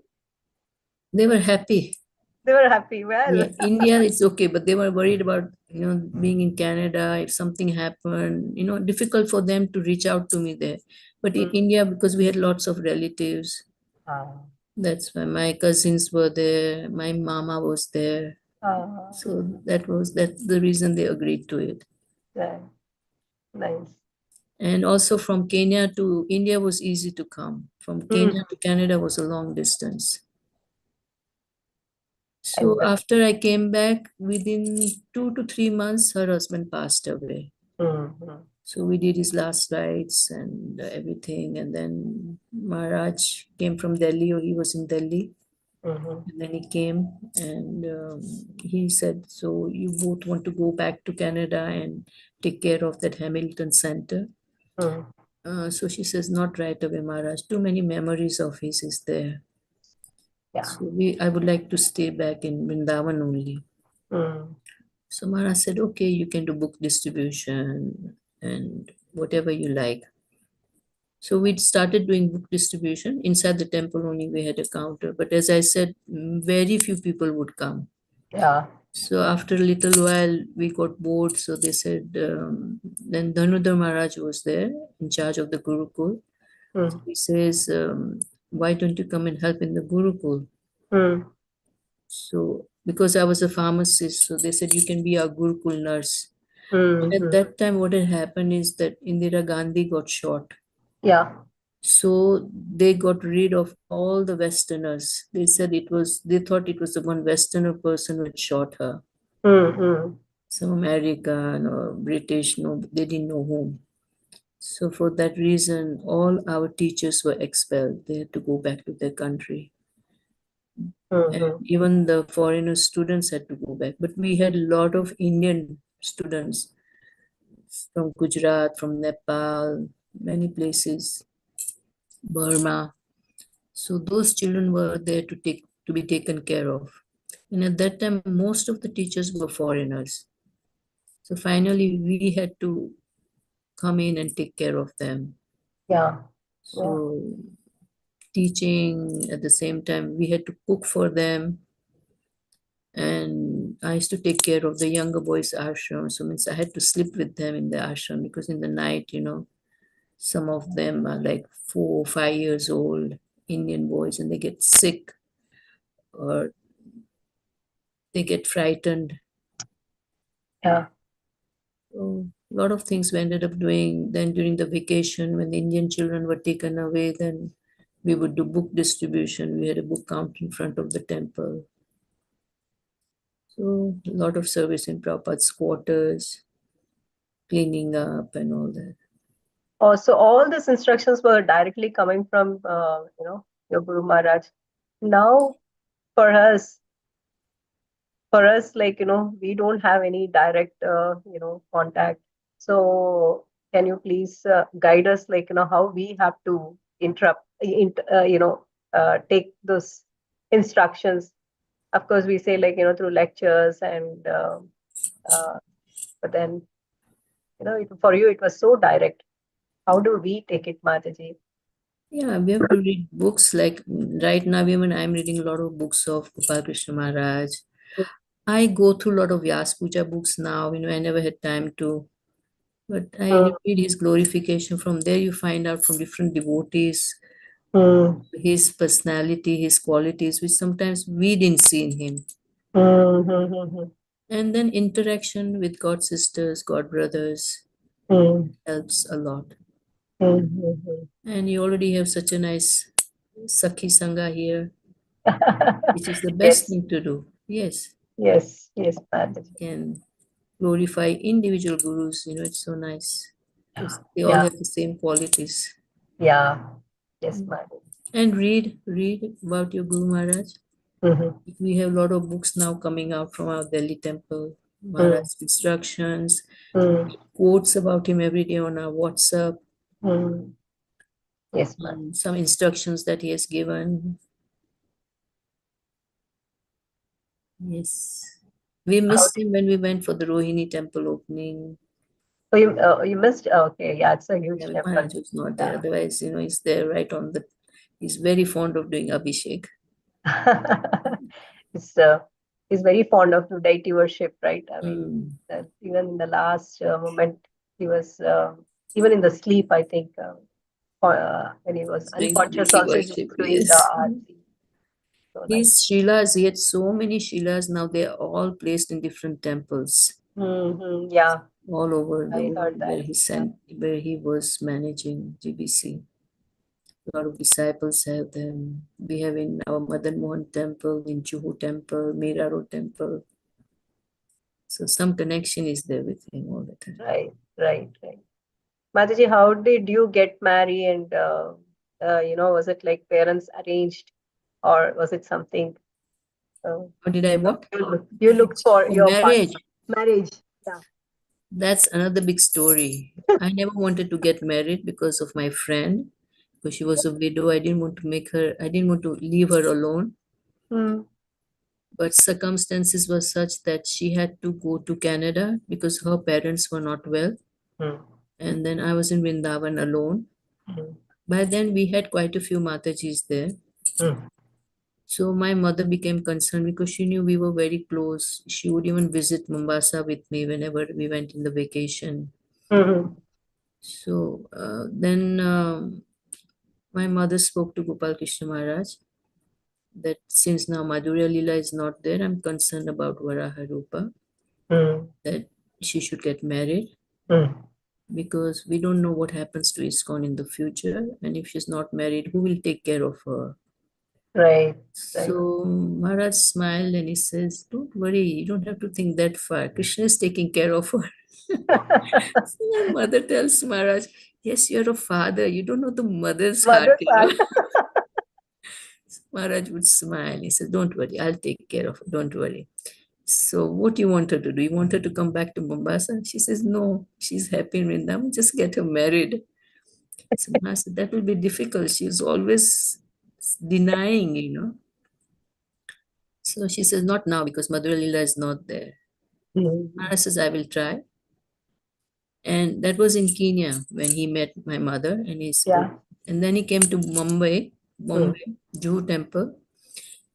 They were happy. They were happy. Well, Yeah, India it's okay, but they were worried about being in Canada. If something happened, difficult for them to reach out to me there. But in India, because we had lots of relatives, Ah. that's why my cousins were there, my mama was there. Ah. So that's the reason they agreed to it. Yeah. Nice. And also from Kenya to India was easy to come. From Kenya to Canada was a long distance. And So after I came back, within 2 to 3 months, her husband passed away. So we did his last rites and everything. And then Maharaj came from Delhi, or he was in Delhi. And then he came and he said, so you both want to go back to Canada and take care of that Hamilton Center? So she says, not right away, Maharaj. Too many memories of his is there. Yeah. So I would like to stay back in Vrindavan only. So Maharaj said, okay, you can do book distribution and whatever you like. So we started doing book distribution. Inside the temple only we had a counter. But as I said, very few people would come. Yeah. So after a little while, we got bored. So they said, then Dhanudhar Maharaj was there in charge of the Gurukul. So he says, why don't you come and help in the Gurukul? So because I was a pharmacist, so they said, you can be our Gurukul nurse. But at that time, what had happened is that Indira Gandhi got shot. Yeah. So they got rid of all the Westerners. They said they thought it was the one Westerner person who had shot her. Some American or British, no, they didn't know whom. So for that reason, all our teachers were expelled. They had to go back to their country. And even the foreigner students had to go back. But we had a lot of Indian students from Gujarat, from Nepal, many places, Burma. So those children were there to be taken care of. And at that time, most of the teachers were foreigners. So finally, we had to come in and take care of them. Yeah. So teaching at the same time, we had to cook for them. And I used to take care of the younger boys' ashram. So means I had to sleep with them in the ashram because in the night, some of them are like 4 or 5 years old, Indian boys, and they get sick or they get frightened. Yeah. So a lot of things we ended up doing. Then during the vacation, when the Indian children were taken away, then we would do book distribution. We had a book counter in front of the temple. So a lot of service in Prabhupada's quarters, cleaning up and all that. Oh, so all these instructions were directly coming from, your Guru Maharaj. Now, for us, like, we don't have any direct, contact. So, can you please guide us, like, how we have to take those instructions? Of course, we say, like, through lectures and, but then, for you, it was so direct. How do we take it, Mataji? Yeah, we have to read books like right now, even I'm reading a lot of books of Gopal Krishna Maharaj. I go through a lot of Vyas Puja books now. I never had time to, but I read his glorification. From there, you find out from different devotees Mm, his personality, his qualities, which sometimes we didn't see in him. mm, mm, mm, And then interaction with God sisters, God brothers mm, helps a lot. mm, mm, And you already have such a nice Sakhi Sangha here, mm. which is the best Yes, thing to do. Yes, yes, yes, Mataji. can glorify individual gurus. It's so nice because they all Yeah, have the same qualities. yeah, yes, Mataji. And read about your Guru Maharaj. Mm-hmm. We have a lot of books now coming out from our Delhi temple. Mm, Maharaj's instructions, mm, quotes about him every day on our WhatsApp, mm. Yes, Mataji. some instructions that he has given. Yes. We How missed him when we went for the Rohini temple opening. you missed? Okay, yeah, it's a huge Yeah, temple. Maharaj was not there. Yeah. Otherwise, he's there right on the. He's very fond of doing Abhishek. It's he's very fond of deity worship, right? I mean, Mm. even in the last moment, he was even in the sleep. I think when he was He's doing unconscious, deity also he was worship, doing the yes. arati. So nice. His Shilas, he had so many Shilas. Now they're all placed in different temples Mm-hmm. Yeah, all over the I world heard where that. he sent, where he was managing GBC. A lot of disciples have them. We have in our Madan Mohan temple, in Juhu temple, Mira Road temple. So some connection is there with him all the time. Right, right, right. Mataji, how did you get married? And was it like parents arranged, or was it something? How did I what? You looked for Oh, your marriage. marriage. Yeah. That's another big story. I never wanted to get married because of my friend, because she was a widow. I didn't want to I didn't want to leave her alone. Mm, But circumstances were such that she had to go to Canada because her parents were not well. mm, And then I was in Vrindavan alone. mm, By then, we had quite a few Matajis there. mm, So my mother became concerned because she knew we were very close. She would even visit Mombasa with me whenever we went in the vacation. mhm, So then my mother spoke to Gopal Krishna Maharaj that since now Madhurya Lila is not there, I'm concerned about Varaha Rupa, mm, that she should get married mm. because we don't know what happens to ISKCON in the future. And if she's not married, who will take care of her? Right, right. So Maharaj smiled and he says, don't worry, you don't have to think that far. Krishna is taking care of her. So my mother tells Maharaj, yes, you're a father. You don't know the mother's heart, Mother's heart. Maharaj would smile. He said, don't worry, I'll take care of her. Don't worry. So what do you want her to do? You want her to come back to Mombasa? She says, no, she's happy in Vrindavan. Just get her married. So Maharaj said, that will be difficult. She's always denying. So she says, not now because Madhura Lila is not there. Mm, Maharaj says, I will try. And that was in Kenya when he met my mother and he spoke. yeah. And then he came to Bombay, Mm, Juhu temple.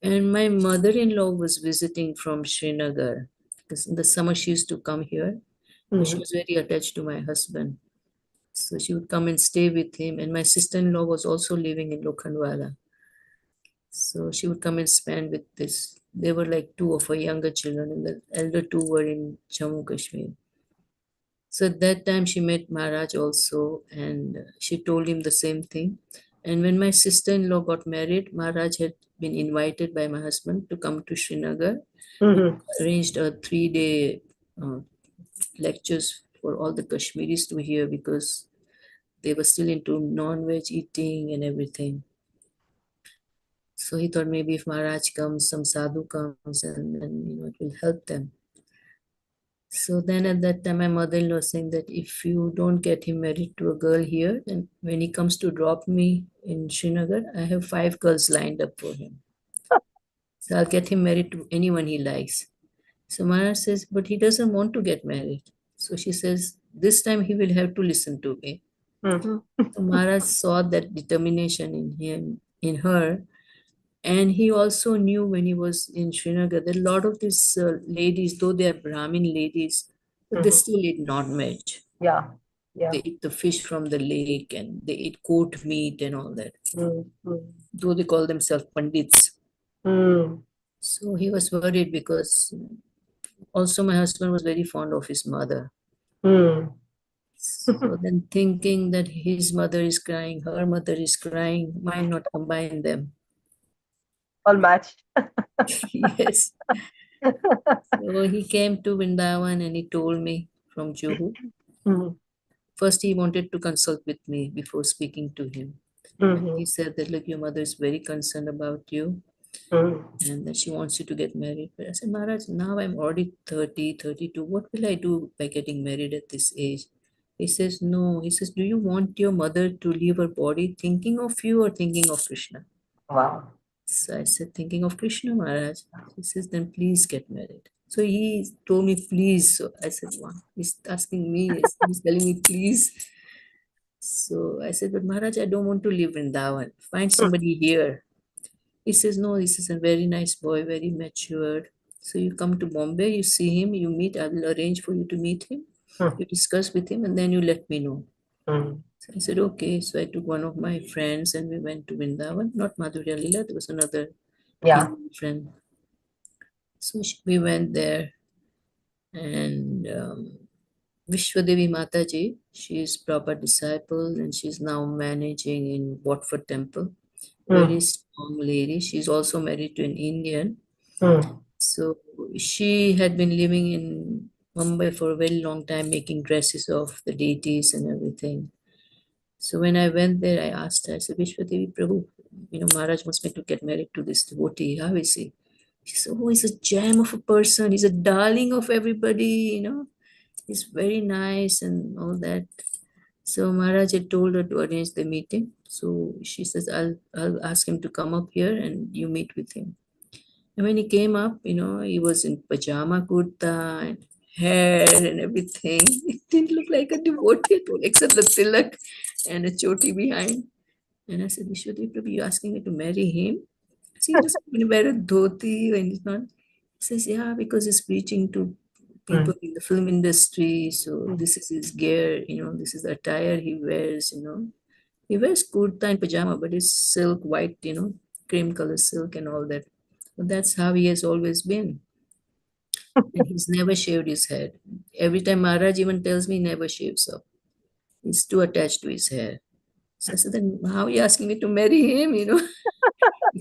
And my mother-in-law was visiting from Srinagar. because in the summer she used to come here. But she was very attached to my husband. So she would come and stay with him. And my sister-in-law was also living in Lokhandwala. So she would come and spend with this. There were like two of her younger children, and the elder two were in Jammu Kashmir. So at that time she met Maharaj also, and she told him the same thing. And when my sister-in-law got married, Maharaj had been invited by my husband to come to Srinagar. He arranged a 3-day lectures for all the Kashmiris to hear, because they were still into non-veg eating and everything. So he thought maybe if Maharaj comes, some sadhu comes, and then it will help them. So then at that time, my mother-in-law was saying that if you don't get him married to a girl here, then when he comes to drop me in Srinagar, I have 5 girls lined up for him. So I'll get him married to anyone he likes. So Maharaj says, but he doesn't want to get married. So she says, this time he will have to listen to me. So Maharaj saw that determination in him, in her. And he also knew when he was in Srinagar that a lot of these ladies, though they are Brahmin ladies, but they still eat non-veg. Yeah. They eat the fish from the lake and they eat goat meat and all that. Though they call themselves Pandits. So he was worried because also my husband was very fond of his mother. So then thinking that his mother is crying, her mother is crying, why not combine them? All matched. Yes. So he came to Vrindavan and he told me from Juhu. First, he wanted to consult with me before speaking to him. He said that, look, your mother is very concerned about you and that she wants you to get married. But I said, Maharaj, now I'm already 30, 32. What will I do by getting married at this age? He says, no. He says, do you want your mother to leave her body thinking of you or thinking of Krishna? Wow. So I said, thinking of Krishna, Maharaj. He says, then please get married. So he told me, please. So I said, wow, he's asking me, he's telling me, please. So I said, but Maharaj, I don't want to live in Vrindavan. Find somebody here. He says, no, this is a very nice boy, very matured. So you come to Bombay, you see him, you meet, I will arrange for you to meet him. You discuss with him and then you let me know. So I said, okay. So I took one of my friends and we went to Vrindavan, not Madhurya Leela, there was another Hindu friend. So we went there and Vishwadevi Mataji, she is proper disciple and she's now managing in Watford Temple. Very strong lady. She's also married to an Indian. So she had been living in Mumbai for a very long time, making dresses of the deities and everything. So when I went there, I asked her, I said, Vishwadevi Prabhu, Maharaj wants me to get married to this devotee. How is he? She said, oh, he's a gem of a person. He's a darling of everybody, He's very nice and all that. So Maharaj had told her to arrange the meeting. So she says, I'll ask him to come up here and you meet with him. And when he came up, he was in pajama kurta and hair and everything. It didn't look like a devotee at all, except the tilak and a choti behind. And I said, Vishwadev Prabhu, you asking me to marry him? See, he doesn't even wear a dhoti when he's not. He says, yeah, because he's preaching to people in the film industry. So this is his gear, this is the attire he wears, He wears kurta and pajama, but it's silk, white, cream color silk and all that. But that's how he has always been. And he's never shaved his head. Every time Maharaj even tells me he never shaves up. He's too attached to his hair. So I said, then how are you asking me to marry him, He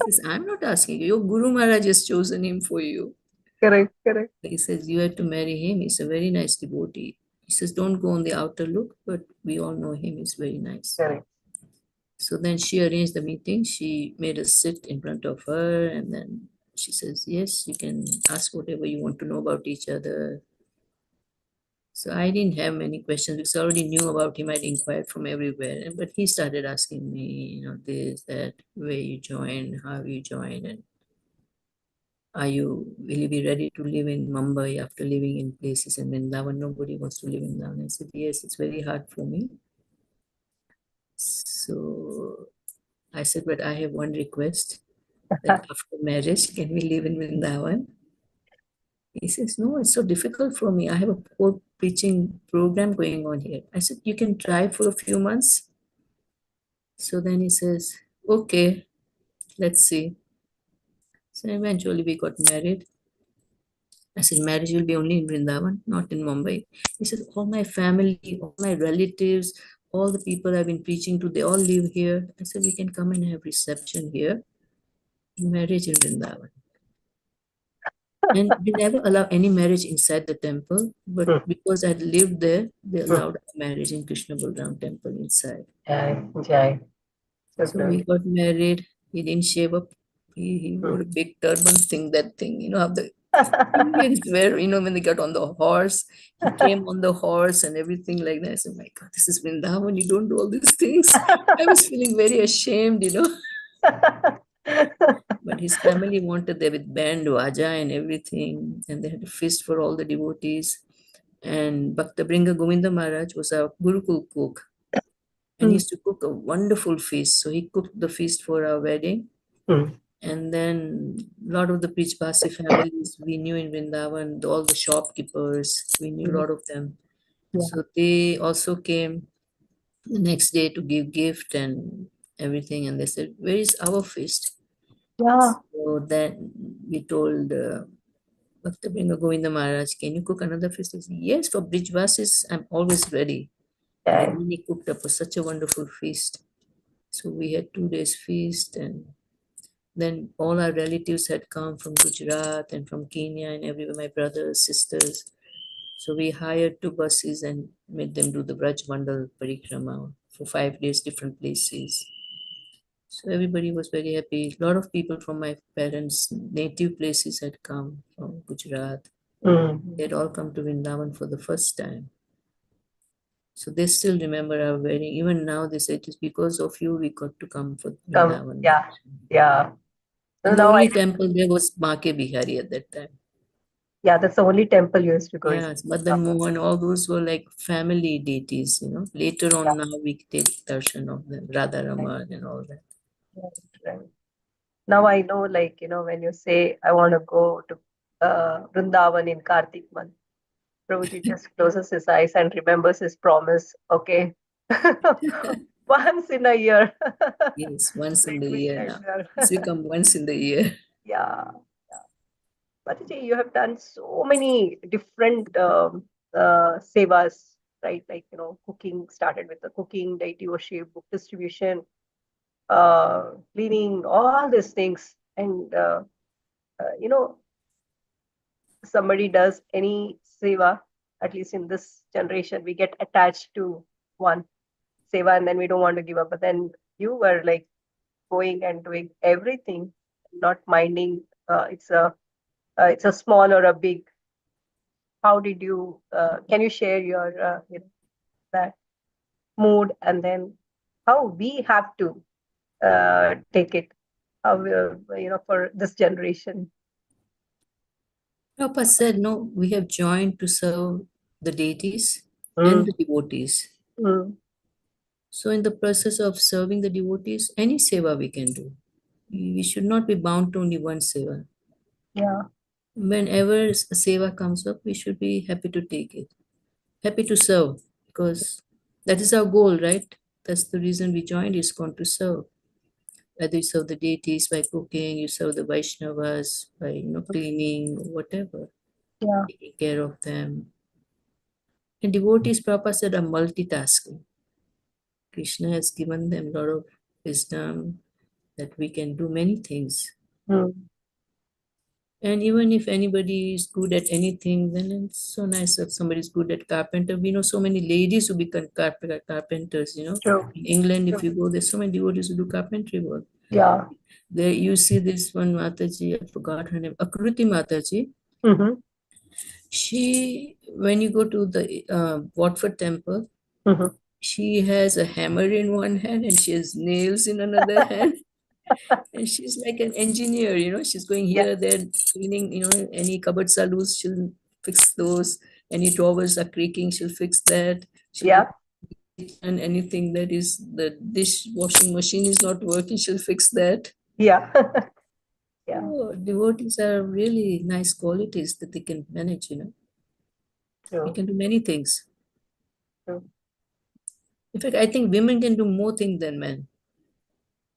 says, I'm not asking you. Your Guru Maharaj has chosen him for you. Correct. He says, you have to marry him. He's a very nice devotee. He says, don't go on the outer look, but we all know him. He's very nice. Correct. So then she arranged the meeting. She made us sit in front of her and then she says, yes, you can ask whatever you want to know about each other. So I didn't have many questions because I already knew about him. I'd inquired from everywhere. But he started asking me, this, that, where you joined, how you joined, and will you be ready to live in Mumbai after living in places in Vrindavan? Nobody wants to live in Vrindavan. I said, yes, it's very hard for me. So I said, but I have one request that after marriage, can we live in Vrindavan? He says, no, it's so difficult for me. I have a whole preaching program going on here. I said, you can try for a few months. So then he says, okay, let's see. So eventually we got married. I said, marriage will be only in Vrindavan, not in Mumbai. He said, all my family, all my relatives, all the people I've been preaching to, they all live here. I said, we can come and have reception here, marriage in Vrindavan. And we never allow any marriage inside the temple, but because I lived there, they allowed marriage in Krishna Balram temple inside. Jai. So we got married. He didn't shave up. He wore a big turban thing, that thing, how the Indians wear, when they got on the horse. He came on the horse and everything like that. I said, my God, this is Vrindavan. You don't do all these things. I was feeling very ashamed. But his family wanted there with band, vaja and everything. And they had a feast for all the devotees. And Bhakta Bringa Govinda Maharaj was our Gurukul cook. And he used to cook a wonderful feast. So he cooked the feast for our wedding. And then a lot of the Prijbasi families we knew in Vrindavan, all the shopkeepers, we knew a lot of them. Yeah. So they also came the next day to give gift and everything. And they said, where is our feast? Yeah. So then we told Bhakta Bringa Govinda Maharaj, can you cook another feast? He said, yes, for Brijvasis, I'm always ready. And then he cooked up such a wonderful feast. So we had 2 days feast, and then all our relatives had come from Gujarat and from Kenya and everywhere, my brothers, sisters. So we hired 2 buses and made them do the Vraj Mandal Parikrama for 5 days, different places. So everybody was very happy. A lot of people from my parents' native places had come from Gujarat. They'd all come to Vrindavan for the first time. So they still remember our wedding. Even now they say it is because of you we got to come for Vrindavan. Yeah. And the only temple there was Make Bihari at that time. Yeah, that's the only temple you used to go. Yes, Madan Mohan, all those were like family deities, Later on now we take darshan of them, Radha Raman and all that. Right. Now I know, when you say, I want to go to Vrindavan in Kartik month, Prabhuji just closes his eyes and remembers his promise. Okay. Once in a year. Yes, once in the Let me year get now. there. It's become once in the year. Yeah. Mataji, you have done so many different sevas, right? Cooking, started with the cooking, deity worship, book distribution, cleaning, all these things. And, somebody does any seva, at least in this generation, we get attached to one seva and then we don't want to give up. But then you were like going and doing everything, not minding it's a small or a big. How did you? Can you share your that mood, and then how we have to take it? How for this generation? Prabhupada said, no, we have joined to serve the deities and the devotees. So in the process of serving the devotees, any seva we can do. We should not be bound to only one seva. Yeah. Whenever a seva comes up, we should be happy to take it. Happy to serve, because that is our goal, right? That's the reason we joined ISKCON, to serve. Whether you serve the deities by cooking, you serve the Vaishnavas by cleaning, whatever. Yeah. Taking care of them. And devotees, Prabhupada said, are multitasking. Krishna has given them a lot of wisdom that we can do many things. And even if anybody is good at anything, then it's so nice if somebody is good at carpenter. We know so many ladies who become carpenters, True. In England, if you go, there's so many devotees who do carpentry work. Yeah. There you see this one Mataji, I forgot her name, Akruti Mataji. She, when you go to the Watford temple, she has a hammer in one hand and she has nails in another hand. And she's like an engineer, she's going here, there, cleaning, any cupboards are loose, she'll fix those. Any drawers are creaking, she'll fix that. And anything that is, the dishwashing machine is not working, she'll fix that. Yeah. Yeah. Oh, devotees are really nice qualities that they can manage, They True. can do many things. True. In fact, I think women can do more things than men.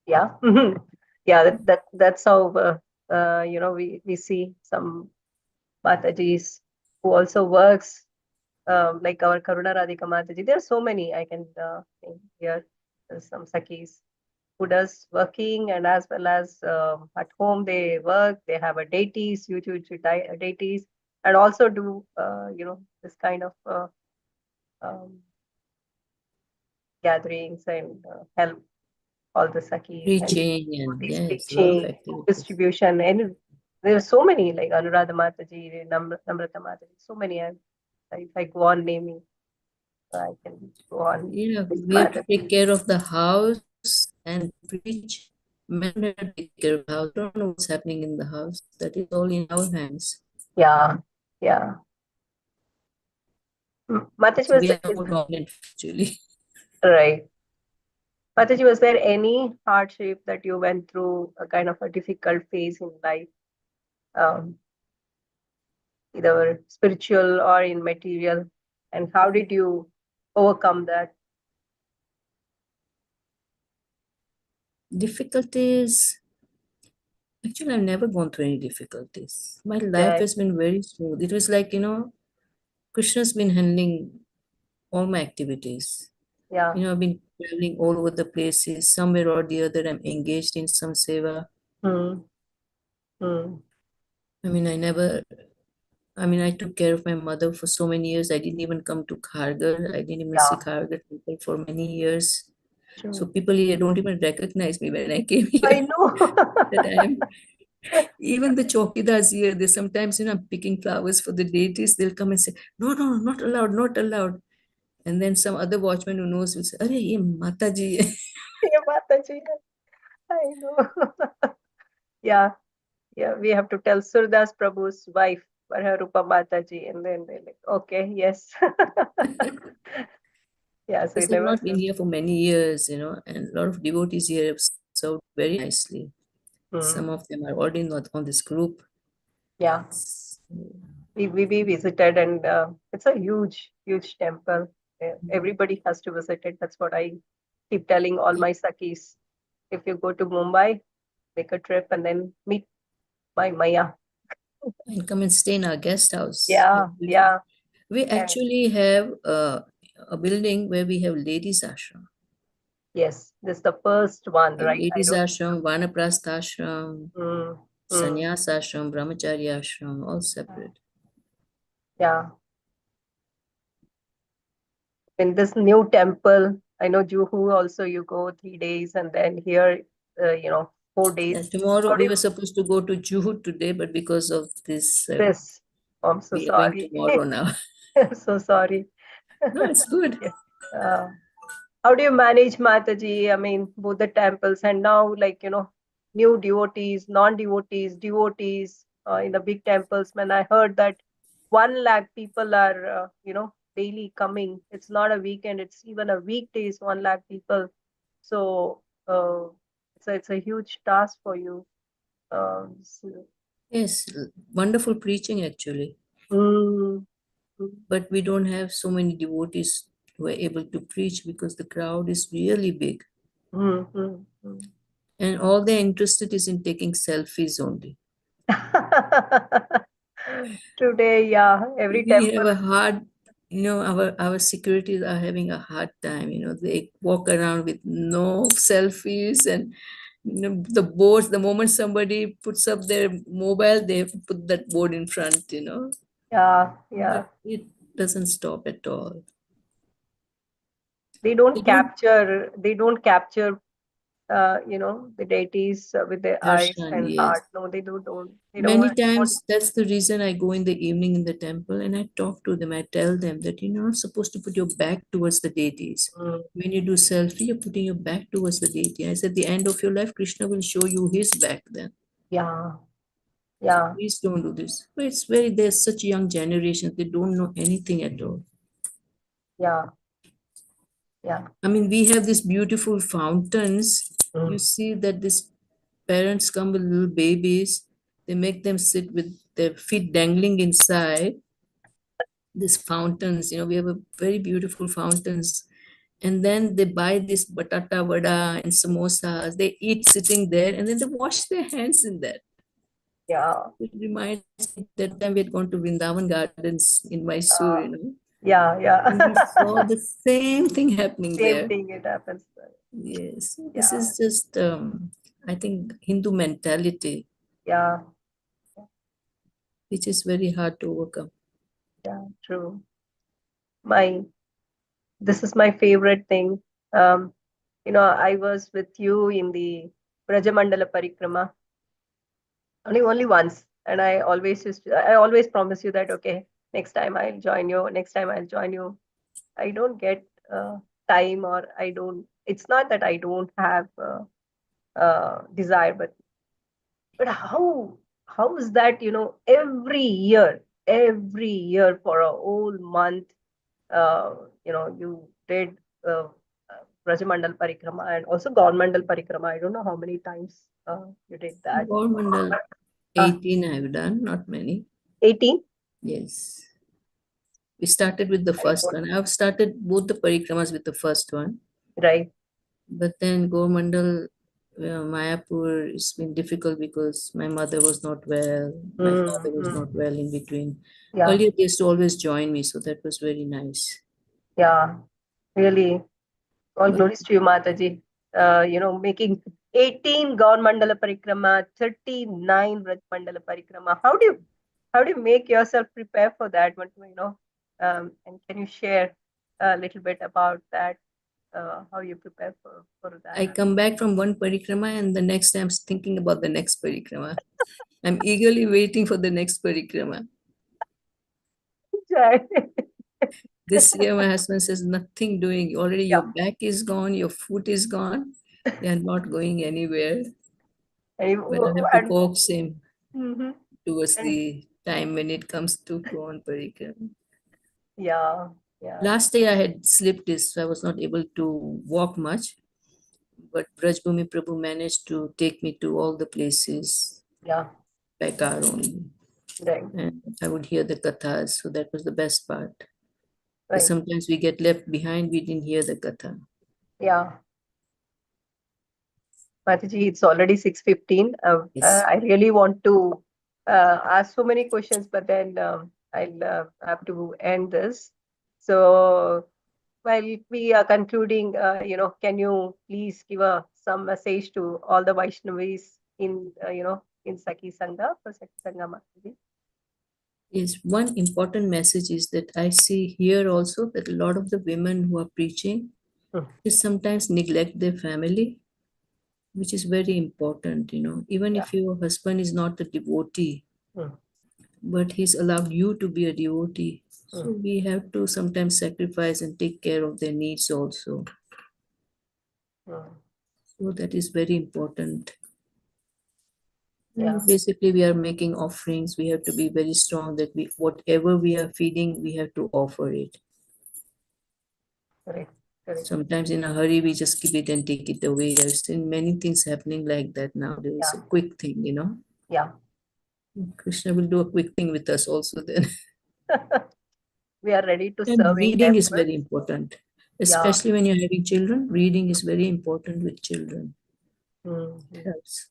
Yeah. Yeah. That's how we see some Matajis who also works, like our Karuna Radhika Mataji. There are so many I can think here. There's some Sakis who does working, and as well as at home they work. They have a deities, huge deities, and also do this kind of um, gatherings and help all the Sakis and Preaching and devotees, yes, a lot of preaching, food activities. distribution, and there are so many like Anuradha Mataji, Namrata Mataji, so many. If I go on naming, I can go on. This We have to take Mataji. care of the house and preach. Men don't have to take care of the house. Don't know what's happening in the house. That is all in our hands. Yeah, yeah. Mataji So we was are more dominant actually. right. Mataji, was there any hardship that you went through, a kind of a difficult phase in life, um, either spiritual or in material, and how did you overcome that? Difficulties. Actually, I've never gone through any difficulties. My life Right. has been very smooth. It was like, Krishna's been handling all my activities. Yeah. I've been traveling all over the places. Somewhere or the other, I'm engaged in some seva. Hmm. Hmm. I mean, I never, I took care of my mother for so many years. I didn't even come to Khargar. I didn't even see Yeah. Khargar people for many years. So True. people here don't even recognize me when I came I here. know. That I am, even the chowkidars here, they sometimes, I'm picking flowers for the deities. They'll come and say, no, no, not allowed, not allowed. And then some other watchman who knows will say, Arey, ye Mataji hai." Yeah, Mataji. I know. Yeah. Yeah. We have to tell Surdas Prabhu's wife, Varaha Rupa Mataji, and then they're like, okay, yes. Yeah. So Because you they've never not been know. here for many years, and a lot of devotees here have served very nicely. Some Hmm. of them are already not on this group. Yeah. So, We visited, and it's a huge temple. Everybody has to visit it. That's what I keep telling all my Sakis. If you go to Mumbai, make a trip and then meet my Maya. and come and stay in our guest house. We Yeah, have beautiful. yeah. We And actually have a building where we have ladies ashram. yes, this is the first one, We have right? I ladies don't. ashram, vanaprastha ashram, Mm, mm, sannyas ashram, brahmacharya ashram, all separate. yeah. In this new temple, I know Juhu also you go 3 days, and then here, 4 days. Tomorrow How do we you were supposed to go to Juhu today, but because of this, this? I'm so we are going sorry. tomorrow now. I'm so sorry. No, it's good. Yeah. Uh, how do you manage Mataji? I mean, both the temples and now, like, new devotees, non-devotees, devotees in the big temples. When I heard that 1 lakh people are, daily coming. It's not a weekend. It's even a weekdays. 1 lakh people. So it's a huge task for you. So, Yes, wonderful preaching actually. mm, mm, But we don't have so many devotees who are able to preach because the crowd is really big. mm, mm, mm. And all they're interested is in taking selfies only. Today, yeah, every We have temple. a hard, our securities are having a hard time. They walk around with no selfies and the boards. The moment somebody puts up their mobile, they have to put that board in front. Yeah, yeah. But it doesn't stop at all. They They don't don't capture. They don't capture. The deities with their eyes darshan, and yes. heart. No, they don't. They don't Many want. times, that's the reason I go in the evening in the temple and I talk to them. I tell them that you're not supposed to put your back towards the deities. Mm, When you do selfie, you're putting your back towards the deity. I said, the end of your life, Krishna will show you his back then. yeah, So yeah, please don't do this. But there's such young generation, they don't know anything at all. yeah, yeah. I mean, we have these beautiful fountains. You Mm, see that this parents come with little babies, they make them sit with their feet dangling inside these fountains. We have a very beautiful fountains. And then they buy this batata vada and samosas. They eat sitting there, and then they wash their hands in that. Yeah. It reminds me that time we had gone to Vrindavan Gardens in Mysore, Yeah, and we yeah. saw the same thing happening Same there. thing, it happens. Yes, this Yeah, is just, I think, Hindu mentality, yeah, which is very hard to overcome. yeah, true. This is my favorite thing. Um, I was with you in the Brajamandala Parikrama only once, and I always promise you that okay, next time I'll join you. Next time I'll join you. I don't get time, or I don't. It's not that I don't have desire, but how is that? Every year for a whole month, you did uh, Brajamandal Parikrama and also Gaurmandal Parikrama. I don't know how many times you did that. Governmental Uh, 18 I've done, not many. 18? Yes. We started with the I first don't, one. I've started both the parikramas with the first one, right. but then Govamandal, Mayapur, it's been difficult because my mother was not well, my father was Mm. not well in between. Yeah, Earlier, they used to always join me, so that was very nice. yeah, really. All But glories to you, Mataji. Making 18 Gaur Mandala Parikrama, 39 Vraj Mandala Parikrama. How do you make yourself prepare for that? And can you share a little bit about that? How you prepare for that? I come back from one parikrama, and the next day I'm thinking about the next parikrama. I'm eagerly waiting for the next parikrama. This year, my husband says, nothing doing. Already Yeah. your back is gone, your foot is gone. You're not going anywhere. And, But I you- have to and, coax him Mhm. towards And the time when it comes to go on parikrama. yeah, yeah, Last day I had slipped disc, so I was not able to walk much. But Brajbhumi Prabhu managed to take me to all the places yeah, by car only. right, And I would hear the kathas, so that was the best part. Because right. sometimes we get left behind, we didn't hear the katha. Yeah. Mataji, it's already 6:15. Yes. I really want to ask so many questions, but then I'll have to end this. So while we are concluding, can you please give some message to all the Vaishnavis in Saki Sangha for Saki Sangha Mataji? Yes, one important message is that I see here also that a lot of the women who are preaching, Hmm, they sometimes neglect their family, which is very important. Even yeah. if your husband is not a devotee, Hmm, but he's allowed you to be a devotee. So hmm, we have to sometimes sacrifice and take care of their needs also. hmm. So that is very important. Yeah, Basically, we are making offerings. We have to be very strong that whatever we are feeding, we have to offer it. correct, correct. Sometimes in a hurry, we just keep it and take it away. I've seen many things happening like that nowadays. A Yeah, quick thing. yeah. Krishna will do a quick thing with us also then. We are ready to And serving reading is temples. very important, Yeah. especially when you're having children. Reading is very important with children. It Hmm, helps.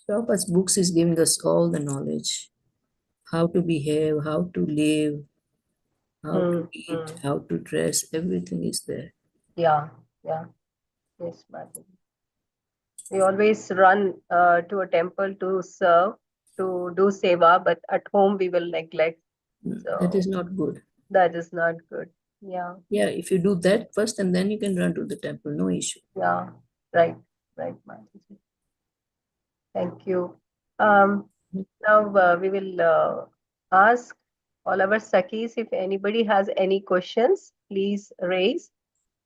Prabhupada's books is giving us all the knowledge. How to behave, how to live, how hmm, to eat, hmm. how to dress, everything is there. Yeah, yeah. Yes, Madam. We always run to a temple to serve, to do seva, but at home we will neglect. That is So not good. that is not good. Yeah, Yeah, if you do that first and then you can run to the temple, no issue. yeah. Right, right, Madam. Thank you. Now we will ask all our Sakis if anybody has any questions, please raise.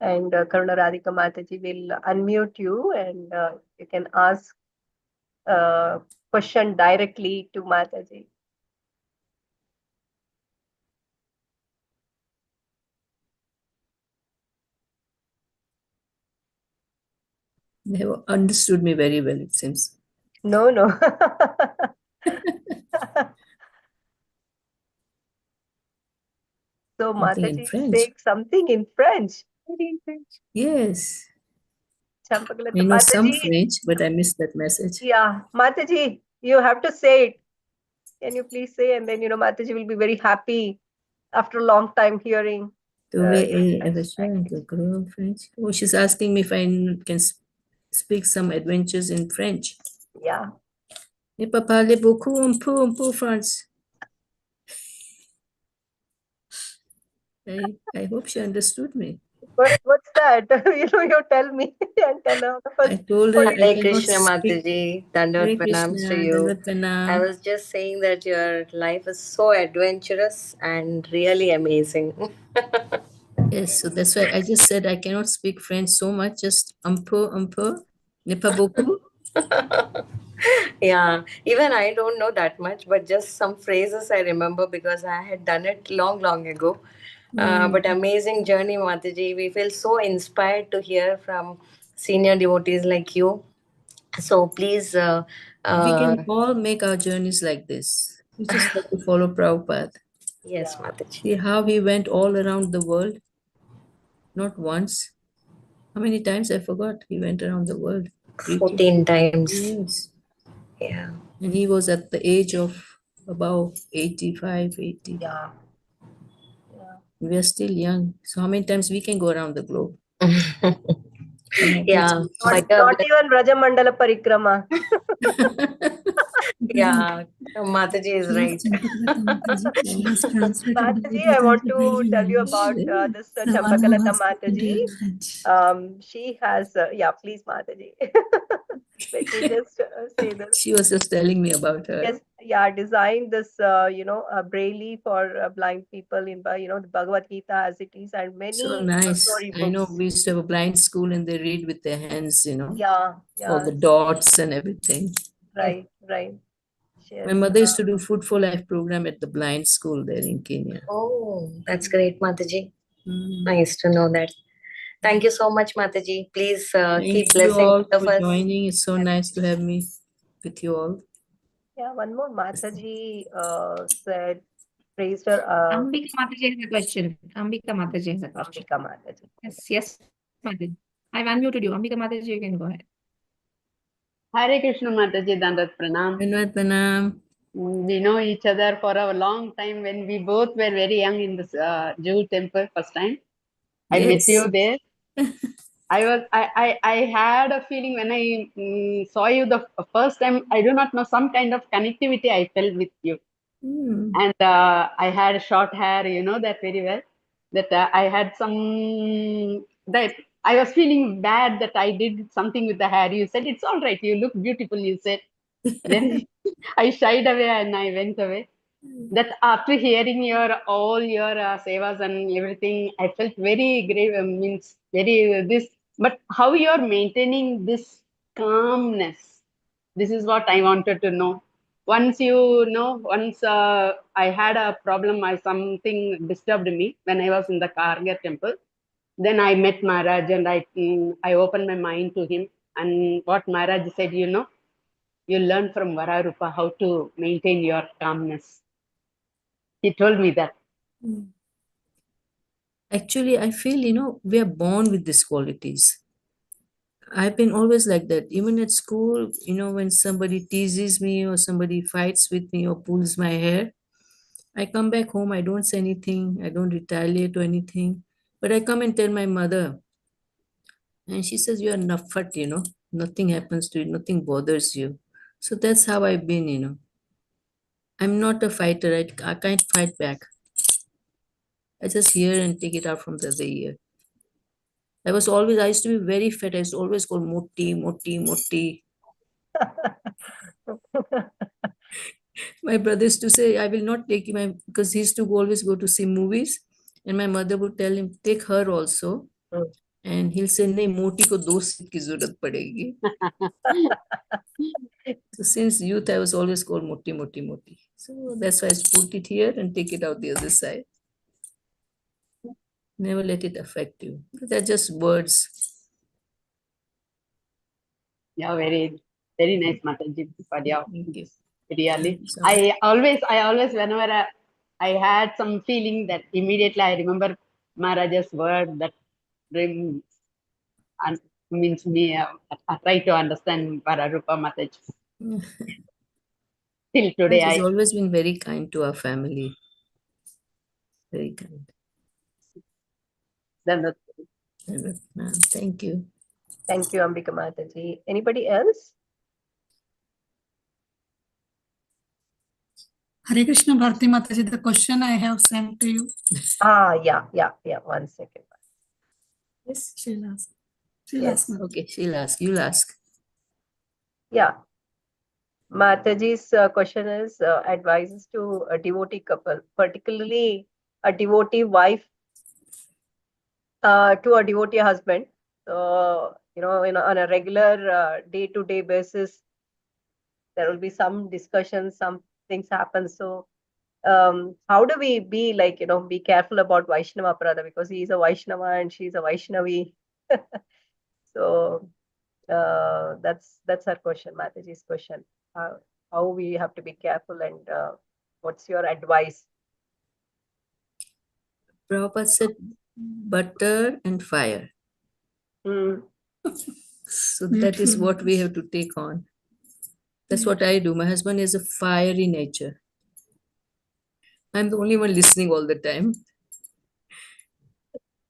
And Karuna Radhika Mataji will unmute you and you can ask question directly to Mataji. They have understood me very well, it seems. No, no. So Something in Mataji is French. saying something in French. Yes. Champakalata I know some Mataji, French, but I missed that message. yeah, Mataji, you have to say it. Can you please say? And then, Mataji will be very happy after a long time hearing your French language. French. Oh, she's asking me if I can speak some adventures in French. Yeah. Ne pas parler beaucoup, un peu France. I hope she understood me. What's that? You tell me and tell all of us I told her what I it Hare is. cannot Krishna speak. Mataji, Hare Dandavad Pranams to Krishna, you. Dandavat I Pranam. was just saying that your life is so adventurous and really amazing. Yes, so that's why I just said I cannot speak French so much, just un peu, ne pas beaucoup. Yeah, even I don't know that much, but just some phrases I remember because I had done it long, long ago. But amazing journey, Mataji. We feel so inspired to hear from senior devotees like you. So please, We uh, can all make our journeys like this. We just have to follow Prabhupada. yes, Mataji. See how he went all around the world, not once. How many times I forgot he went around the world preaching. 14 times. Yes. Yeah. And he was at the age of about 85, 80. Yeah. Yeah. We are still young. So how many times we can go around the globe? That's Yeah, Not, it. but not even Rajamandala Parikrama. yeah, Mataji is right. Mataji, I want to tell you about this Champakalata Mataji. She has, yeah, please, Mataji. Let me just say this. She was just telling me about her. Yes, yeah, designed this, braille for blind people in, the Bhagavad Gita as it is, and So many nice. story I know books. we used to have a blind school and they read with their hands, Yeah, all the yeah, dots and everything. right, right. My Yes. mother used to do Food for Life program at the blind school there in Kenya. Oh, that's great, Mataji. Mm. Nice to know that. Thank you so much, Mataji. Please keep Thank you blessing all all of for us. joining. It's so nice to have me with you all. Yeah, one more Mataji said, praised her, Ambika Mataji has a question. Ambika Mataji has a question. Ambika Mataji. Yes, Mataji. I've unmuted you. Ambika Mataji, you can go ahead. Hare Krishna Mataji, Dandat Pranam. Dandavat Pranam. We know each other for a long time when we both were very young in this Jew temple first time. I met Yes. you there. I had a feeling when I saw you the first time, I do not know, some kind of connectivity I felt with you. Mm. And I had short hair, you know that very well. That I had that I was feeling bad that I did something with the hair. You said, it's all right, you look beautiful, you said. Then I shied away and I went away. That after hearing all your sevas and everything, I felt very grave, means very this. But how you are maintaining this calmness? This is what I wanted to know. Once I had a problem, something disturbed me when I was in the Kargar temple. Then I met Maharaj and I opened my mind to him. And what Maharaj said, you learn from Varaha Rupa how to maintain your calmness. He told me that. Actually, I feel, we are born with these qualities. I've been always like that. Even at school, when somebody teases me or somebody fights with me or pulls my hair, I come back home, I don't say anything, I don't retaliate or anything. But I come and tell my mother, and she says, you're nuffat, nothing happens to you, nothing bothers you. So that's how I've been. I'm not a fighter, I can't fight back. I just hear and take it out from the other ear. I used to be very fat. I used to always call Moti, Moti, Moti. My brother used to say, I will not take him because he used to always go to see movies. And my mother would tell him, take her also. And he'll say, नहीं मोटी को 2 seat की जरूरत पड़ेगी. So since youth, I was always called Moti, Moti, Moti. So that's why I put it here and take it out the other side. Never let it affect you. They're just words. Yeah, very, very nice, Mataji. For your Thank you. really. Thank you so much. I always, whenever I had some feeling, that immediately I remember Maharaja's word that bring and means me. I try to understand Varaha Rupa Mataji. Till today, He's always been very kind to our family. Very kind. then Thank you. Thank you, Ambika Mataji. Anybody else? Hare Krishna Bharti Mataji, the question I have sent to you. Yeah. 1 second. Yes, she'll ask. Yes. Okay, she'll ask. You'll ask. Yeah. Mataji's question is advices to a devotee couple, particularly a devotee wife to a devotee husband. So, on a regular day-to-day basis, there will be some discussions, some things happen. So, how do we be be careful about Vaishnava Prada, because he is a Vaishnava and she's a Vaishnavi. So that's our question, Mataji's question. How we have to be careful, and what's your advice? Prabhupada said butter and fire. Mm. So that is what we have to take on. That's what I do. My husband is a fiery nature. I'm the only one listening all the time.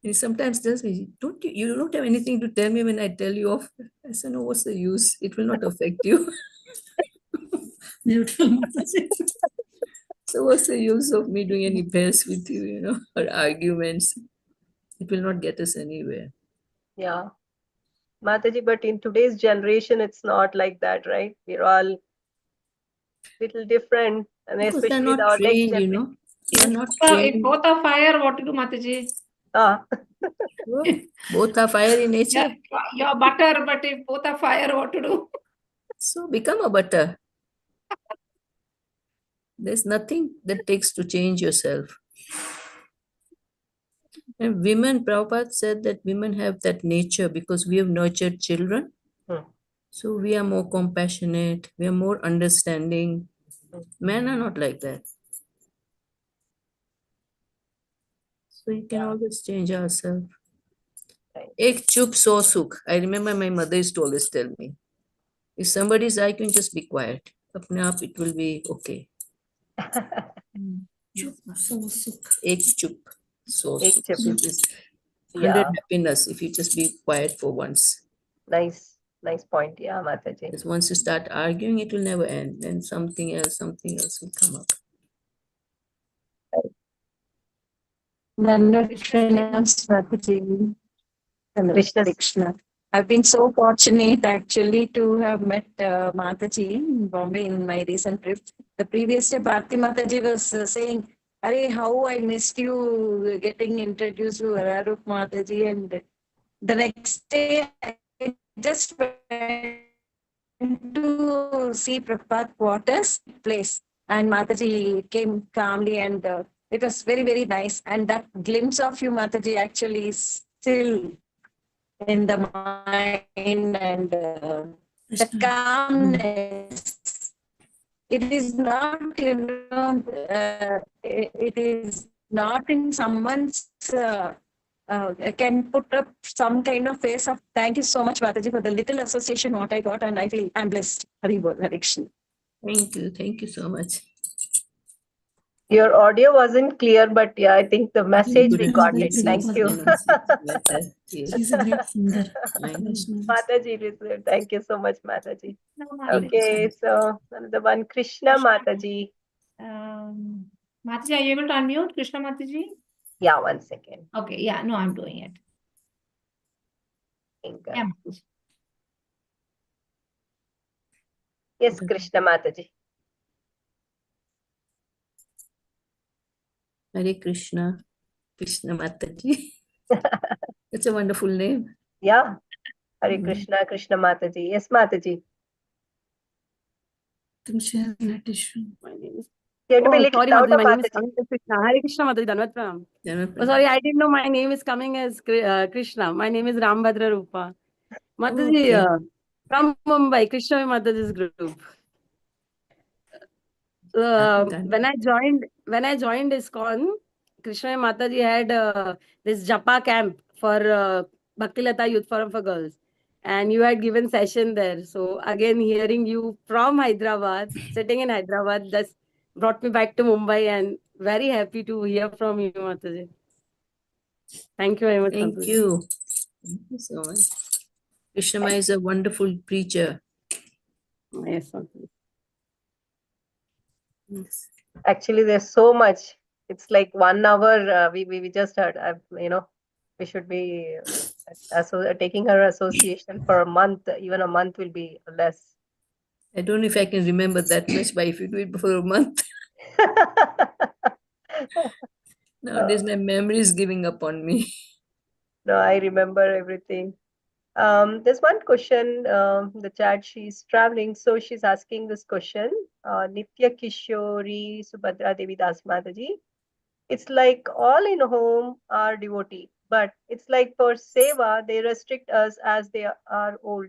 He sometimes tells me, you don't have anything to tell me when I tell you off. I said, no, what's the use? It will not affect you. So what's the use of me doing any best with you, or arguments? It will not get us anywhere. Yeah, Mataji, but in today's generation, it's not like that, right? We're all little different, and Because they're especially not our next trained, generation. They're not If trained. both are fire, what to do, Mataji? Ah, Both are fiery nature. Yeah, you're butter, but if both are fire, what to do? So become a butter. There's nothing that takes to change yourself. And women, Prabhupada said that women have that nature because we have nurtured children. Hmm. So we are more compassionate, we are more understanding. Hmm. Men are not like that. So you can always change ourselves. Right. Ek chup so sukh. I remember my mother used to always tell me, if somebody is arguing, just be quiet. Apne aap, it will be okay. Chup so sukh. Ek chup so Ek sukh. chup. It is 100 Yeah, happiness if you just be quiet for once. nice point. Yeah, Mataji. Because once you start arguing, it will never end. Then something else will come up. Krishna. Krishna. I've been so fortunate actually to have met Mataji in Bombay in my recent trip. The previous day, Bharti Mataji was saying, "Arey, how I missed you getting introduced to Varaha Rupa Mataji." And the next day, I just went to see Prabhupada quarters place, and Mataji came calmly, and it was very, very nice. And that glimpse of you, Mataji, actually is still in the mind, and the calmness. It is not, it is not in someone's can put up some kind of face of. Thank you so much, Mataji, for the little association what I got, and I feel I'm blessed. Hari Bol, Hare Krishna. Thank you so much. Your audio wasn't clear, but yeah, I think the message we got it. Yes, Thank yes, you. Yes. She's a great singer. Mataji, listen. Thank you so much, Mataji. No, Okay, so another one, Krishna Mataji. Mataji, are you able to unmute Krishna Mataji? Yeah, 1 second. Okay, yeah, no, I'm doing it. Yeah, Mataji. Yes, Krishna Mataji. Hare Krishna, Krishna Mataji. That's a wonderful name. Yeah, Hare Krishna, Krishna Mataji. Yes, Mataji. My name is. You have to be a Oh, little sorry, louder, Mataji. My name is Mataji. coming as Krishna. Hare Krishna, Mataji. Dhanvat Pranam. Oh, sorry, I didn't know my name is coming as Krishna. My name is Bhadra Rupa. Mataji, Okay. From Mumbai, Krishna Mataji's group. When I joined ISKCON, Krishna Mataji had this Japa camp for Bhaktilata Youth Forum for Girls, and you had given session there. So again, hearing you from Hyderabad, sitting in Hyderabad, that's brought me back to Mumbai, and very happy to hear from you, Mataji. Thank you very much. Thank Mataji. you. Thank you so much. Krishnamaya is a wonderful preacher. Yes, Mataji. Yes. Actually, there's so much. It's like 1 hour. We just heard. We should be taking her association for a month. Even a month will be less. I don't know if I can remember that much, but if you do it for a month, nowadays my memory is giving up on me. No, I remember everything. There's one question. The chat. She's traveling, so she's asking this question. Nitya Kishori Subhadra Devi Das Mataji. It's like all in home are devotee, but it's like for seva they restrict us as they are old,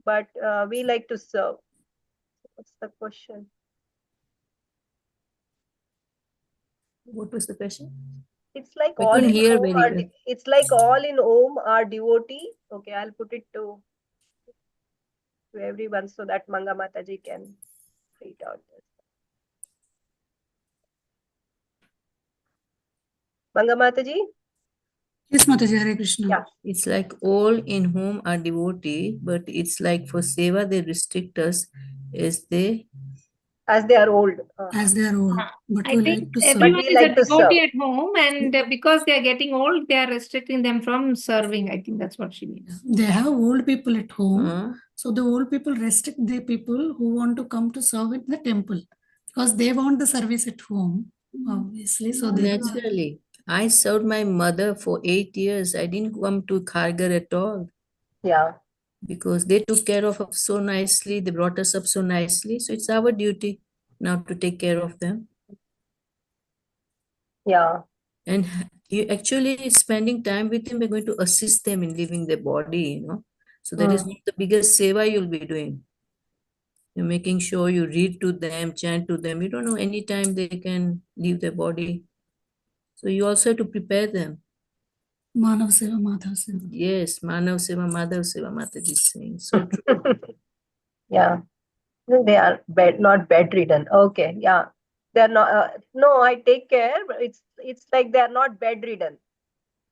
but we like to serve. What's the question? What was the question? It's like I all couldn't in hear home very are well. it's like all in home are devotee. Okay, I'll put it to everyone so that Manga Mataji can read out this. Manga Mataji? Yes, Mataji, Hare Krishna. Yeah. It's like all in whom are devotee, but it's like for seva they restrict us as they are old. As they are old. But I we think like to serve. everyone But we is like a to devotee serve. at home, and because they are getting old, they are restricting them from serving. I think that's what she means. They have old people at home. uh, So the old people restrict the people who want to come to serve in the temple because they want the service at home, obviously. So they naturally. I served my mother for 8 years. I didn't come to Khargar at all Yeah. because they took care of us so nicely. They brought us up so nicely. So it's our duty now to take care of them. Yeah. And you actually spending time with them, we're going to assist them in leaving their body, you know. So that is Mm. the biggest seva you'll be doing. You're making sure you read to them, chant to them. You don't know any time they can leave their body. So you also have to prepare them. Manav Seva, Madhav Seva. Yes, Manav Seva, Madhav Seva, Mataji is saying. So true. Yeah. They are not bedridden. Okay. Yeah. They're not. No, I take care. But it's like they're not bedridden.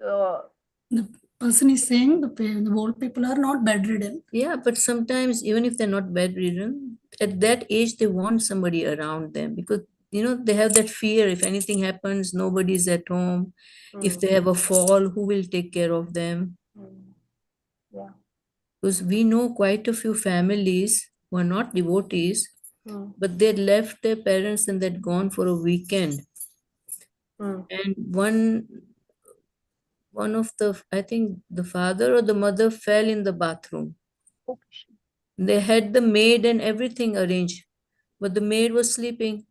So The person is saying the old people are not bedridden. Yeah, but sometimes even if they're not bedridden, at that age they want somebody around them because you know they have that fear. If anything happens, nobody's at home. If they have a fall, who will take care of them? yeah. Because we know quite a few families who are not devotees, but they left their parents and they'd gone for a weekend. And one of the, I think the father or the mother fell in the bathroom. They had the maid and everything arranged, but the maid was sleeping.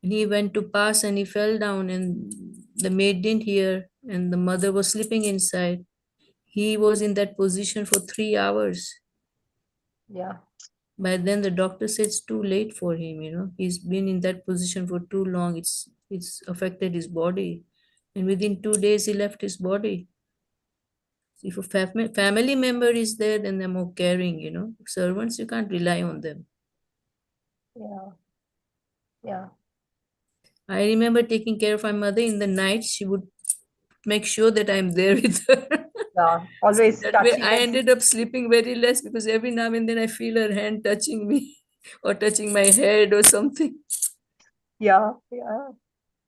He went to pass and he fell down, and the maid didn't hear, and the mother was sleeping inside. He was in that position for 3 hours. Yeah. By then, the doctor said it's too late for him. You know, he's been in that position for too long. It's affected his body, and within 2 days, he left his body. If a family member is there, then they're more caring. You know, servants you can't rely on them. Yeah. Yeah. I remember taking care of my mother in the night. She would make sure that I'm there with her. Yeah. Always That way touching. I ended up sleeping very less because every now and then I feel her hand touching me or touching my head or something. Yeah. Yeah.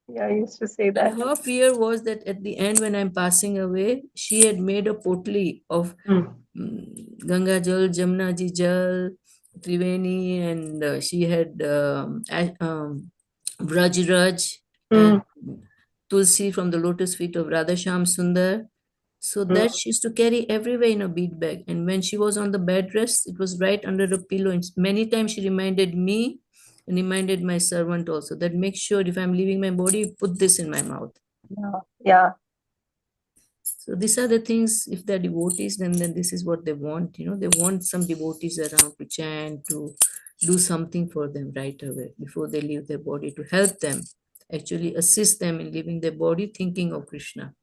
Yeah. I used to say that. And her fear was that at the end, when I'm passing away, she had made a potli of Ganga Jal, Jamna Ji Jal, Triveni, and she had Braj Raj and Tulsi from the lotus feet of Radha Sham Sundar. So that she used to carry everywhere in a bead bag. And when she was on the bed rest, it was right under the pillow. And many times she reminded me and reminded my servant also that make sure if I'm leaving my body, put this in my mouth. Yeah. Yeah. So these are the things, if they're devotees, then this is what they want, they want some devotees around to chant, to do something for them right away before they leave their body, to help them, actually assist them in leaving their body thinking of Krishna.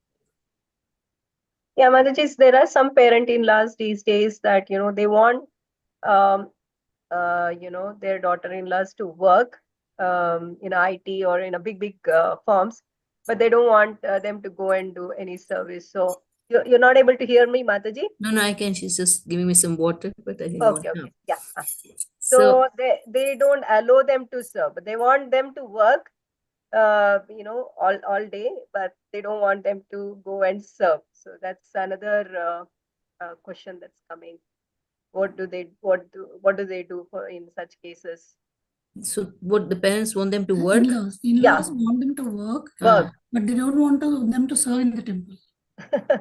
Yeah, Mataji, there are some parent-in-laws these days that, they want, their daughter-in-laws to work in IT or in a big firms, but they don't want them to go and do any service. So you're not able to hear me, Mataji? No, I can. She's just giving me some water, but I didn't want Okay, to. yeah. So So they don't allow them to serve, but they want them to work, all day, but they don't want them to go and serve. So that's another question that's coming. What do they do for in such cases? so what the parents want them to work? In-laws Yeah. want them to work, Work. but they don't want them to serve in the temple.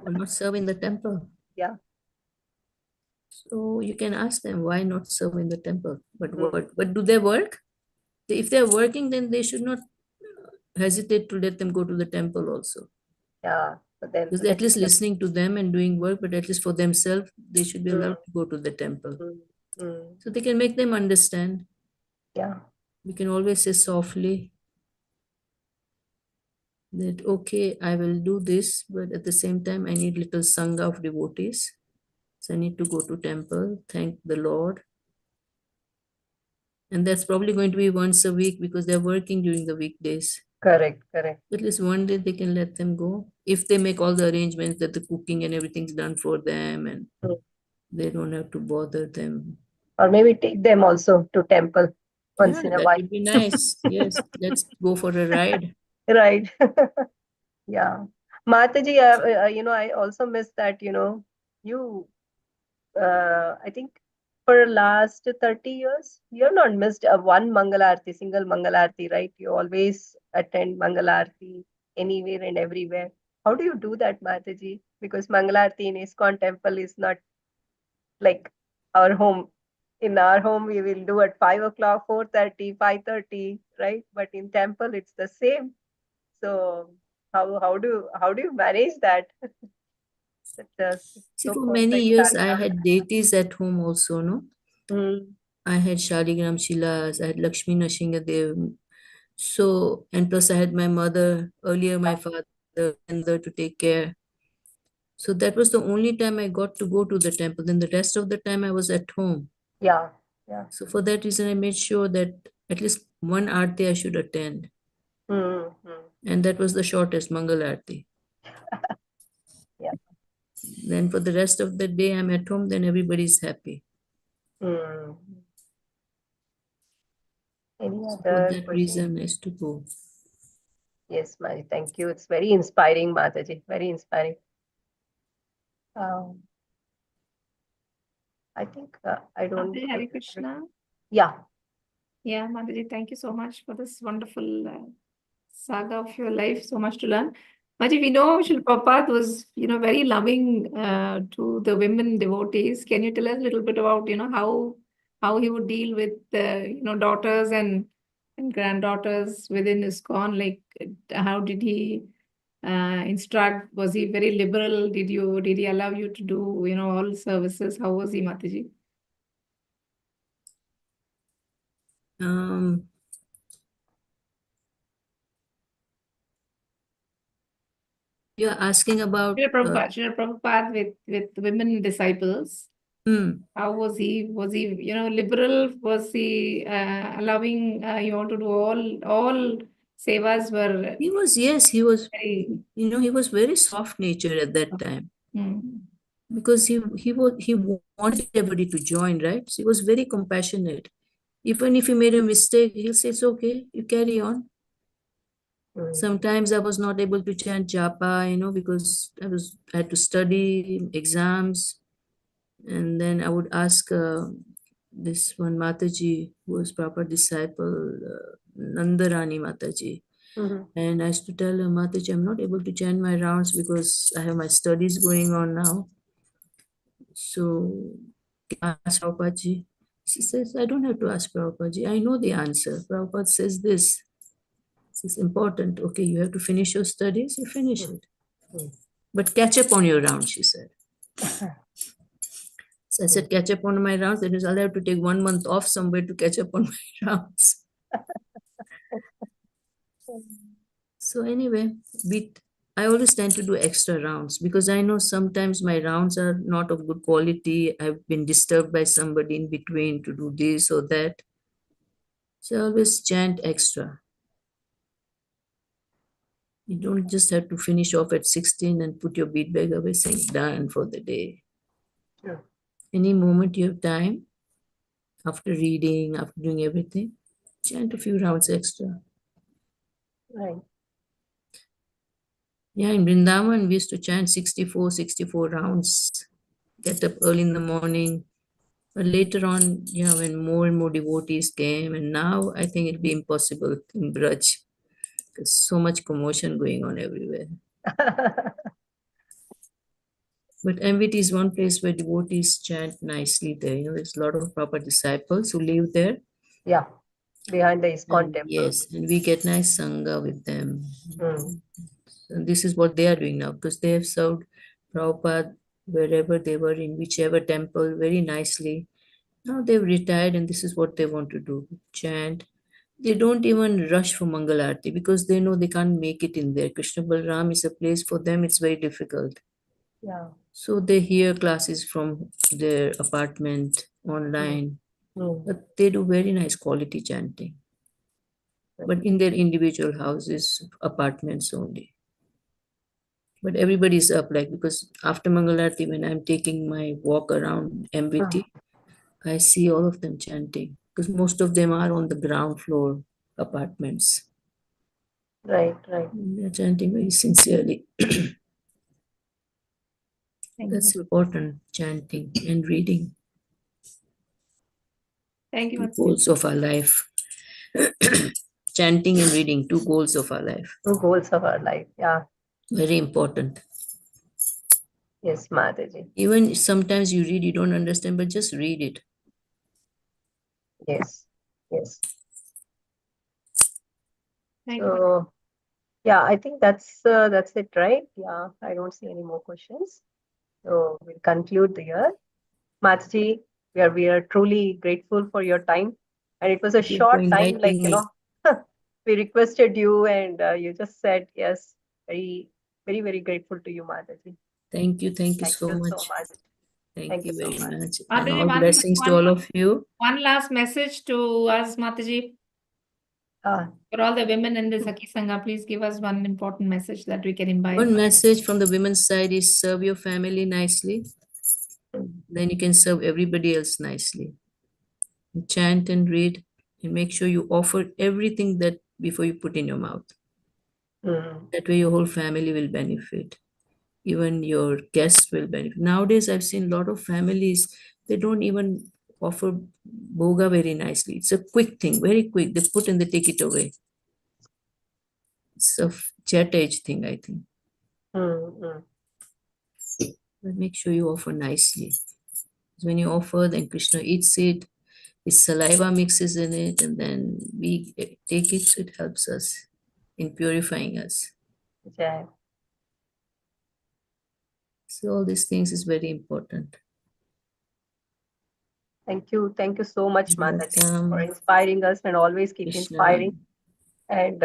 Or not serve in the temple. Yeah. So you can ask them why not serve in the temple, but what do they work? If they're working, then they should not hesitate to let them go to the temple also. Yeah. But then Because they're at least listening to them and doing work, but at least for themselves, they should be allowed to go to the temple. So they can make them understand. Yeah. We can always say softly that, okay, I will do this, but at the same time, I need little sangha of devotees. So I need to go to temple, thank the Lord. And that's probably going to be once a week because they're working during the weekdays. Correct. At least one day they can let them go. If they make all the arrangements that the cooking and everything's done for them and they don't have to bother them. Or maybe take them also to temple once in a That while. would be nice. Yes, let's go for a ride. Right. Yeah. Mataji, I also miss that, you, I think for last 30 years, you have not missed one Mangalarti, single Mangalarti, right? You always attend Mangalarti anywhere and everywhere. How do you do that, Mataji? Because Mangalarti in ISKCON temple is not like our home. In our home, we will do at 5 o'clock, 4:30, 5:30, right? But in temple, it's the same. So how do you manage that? See, So for many perfect years, I sadhana. had deities at home also, no? Mm. I had Shaligram Shilas, I had Lakshmi Nrsimhadev. So, and plus I had my mother, earlier my father, and there to take care. So that was the only time I got to go to the temple. Then the rest of the time I was at home. Yeah. So for that reason, I made sure that at least one aarti I should attend. And that was the shortest, Mangal Aarti. Yeah. Then for the rest of the day, I'm at home, then everybody's happy. Any So other for that question? reason is to go. Yes, Mataji, thank you. It's very inspiring, Mataji. Very inspiring. I think I don't. Hare Krishna. Yeah. Yeah, Mataji, thank you so much for this wonderful saga of your life. So much to learn. Mataji, we know Srila Prabhupada was, very loving to the women devotees. Can you tell us a little bit about, how he would deal with, daughters and granddaughters within ISKCON? Like, how did he instruct? Was he very liberal? Did he allow you to do, all services? How was he, Mataji? You're asking about Srila Prabhupada with women disciples. How was he? Was he, liberal? Was he allowing you to do all sevas were? He was, yes, he was, very, he was very soft natured at that time. Mm. Because he wanted everybody to join, right? So he was very compassionate. Even if you made a mistake, he'll say, it's okay, you carry on. Sometimes I was not able to chant japa, because I had to study exams. And then I would ask this one Mataji, who was proper disciple, Nandarani Mataji. And I used to tell her, Mataji, I'm not able to chant my rounds because I have my studies going on now. So ask Prabhupada. She says, I don't have to ask Prabhupada. I know the answer. Prabhupada says this is important. Okay, you have to finish your studies, you finish it. But catch up on your rounds, she said. So I said, catch up on my rounds. That means I'll have to take 1 month off somewhere to catch up on my rounds. So anyway, I always tend to do extra rounds because I know sometimes my rounds are not of good quality. I've been disturbed by somebody in between to do this or that. So I always chant extra. You don't just have to finish off at 16 and put your bead bag away saying done for the day. Sure. Any moment you have time, after reading, after doing everything, chant a few rounds extra. Right. Yeah, in Vrindavan, we used to chant 64 rounds, get up early in the morning. But later on, when more and more devotees came, and now I think it'll be impossible in Braj. There's so much commotion going on everywhere. But MVT is one place where devotees chant nicely there. There's a lot of proper disciples who live there. Yeah, behind the ISKCON temple. Yes, and we get nice Sangha with them. Mm. And this is what they are doing now because they have served Prabhupada wherever they were, in whichever temple, very nicely. Now they've retired and this is what they want to do, chant. They don't even rush for Mangal Aarti because they know they can't make it in there. Krishna Balram is a place for them, it's very difficult. Yeah. So they hear classes from their apartment online, but they do very nice quality chanting. But in their individual houses, apartments only. But everybody's up, like, because after Mangalarti, when I'm taking my walk around MVT, I see all of them chanting because most of them are on the ground floor apartments. Right, right. They're chanting very sincerely. That's important, chanting and reading. Thank you. Two goals of our life. Chanting and reading, 2 goals of our life. 2 goals of our life. Yeah. Very important. Yes, Mataji. Even sometimes you read, you don't understand, but just read it. Yes, yes. Thank you. So, yeah, I think that's it, right? Yeah, I don't see any more questions. So we'll conclude the year. Mataji, we are truly grateful for your time. And it was a Thank you for short time, like, inviting me. we requested you and you just said yes. Very, very, very grateful to you, Mataji. Thank you Thank so you much. so much. Thank you so very much. much. Mataji, And all blessings to all of you. One last message to us, Mataji. For all the women in the Sakhi Sangha, please give us one important message that we can imbibe. One message from the women's side is serve your family nicely. Then you can serve everybody else nicely. Chant and read and make sure you offer everything that before you put in your mouth. That way your whole family will benefit. Even your guests will benefit. Nowadays, I've seen a lot of families, they don't even offer boga very nicely. It's a quick thing, very quick. They put and they take it away. It's a jet age thing, I think. But make sure you offer nicely. When you offer, then Krishna eats it. His saliva mixes in it, and then we take it. So it helps us in purifying us. Yeah. So all these things is very important. Thank you so much, Mataji, Welcome. for inspiring us and always keep Krishna. inspiring. And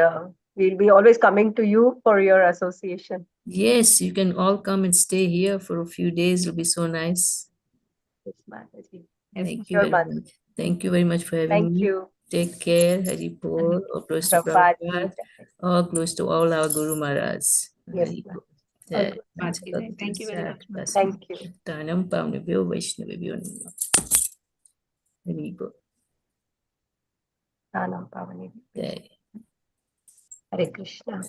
we'll be always coming to you for your association. Yes, you can all come and stay here for a few days. It'll be so nice. Yes, Mataji. Thank you Sure, very Mataji. much. Thank you very much for having Thank me. you. Take care. Hari Bol. All close to Prabhupada. Prabhupada. All close to all our Guru Maharaj. Yes, Hari Bol. All Jai. good. Thank you very much. Thank you. Tanam Pavnebhyo Vaishnavebhyo Namah. Hari Bol. Pranam Pavani. Jai. Hare Krishna.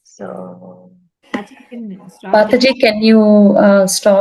So, Mataji, can stop. Mataji, can you stop?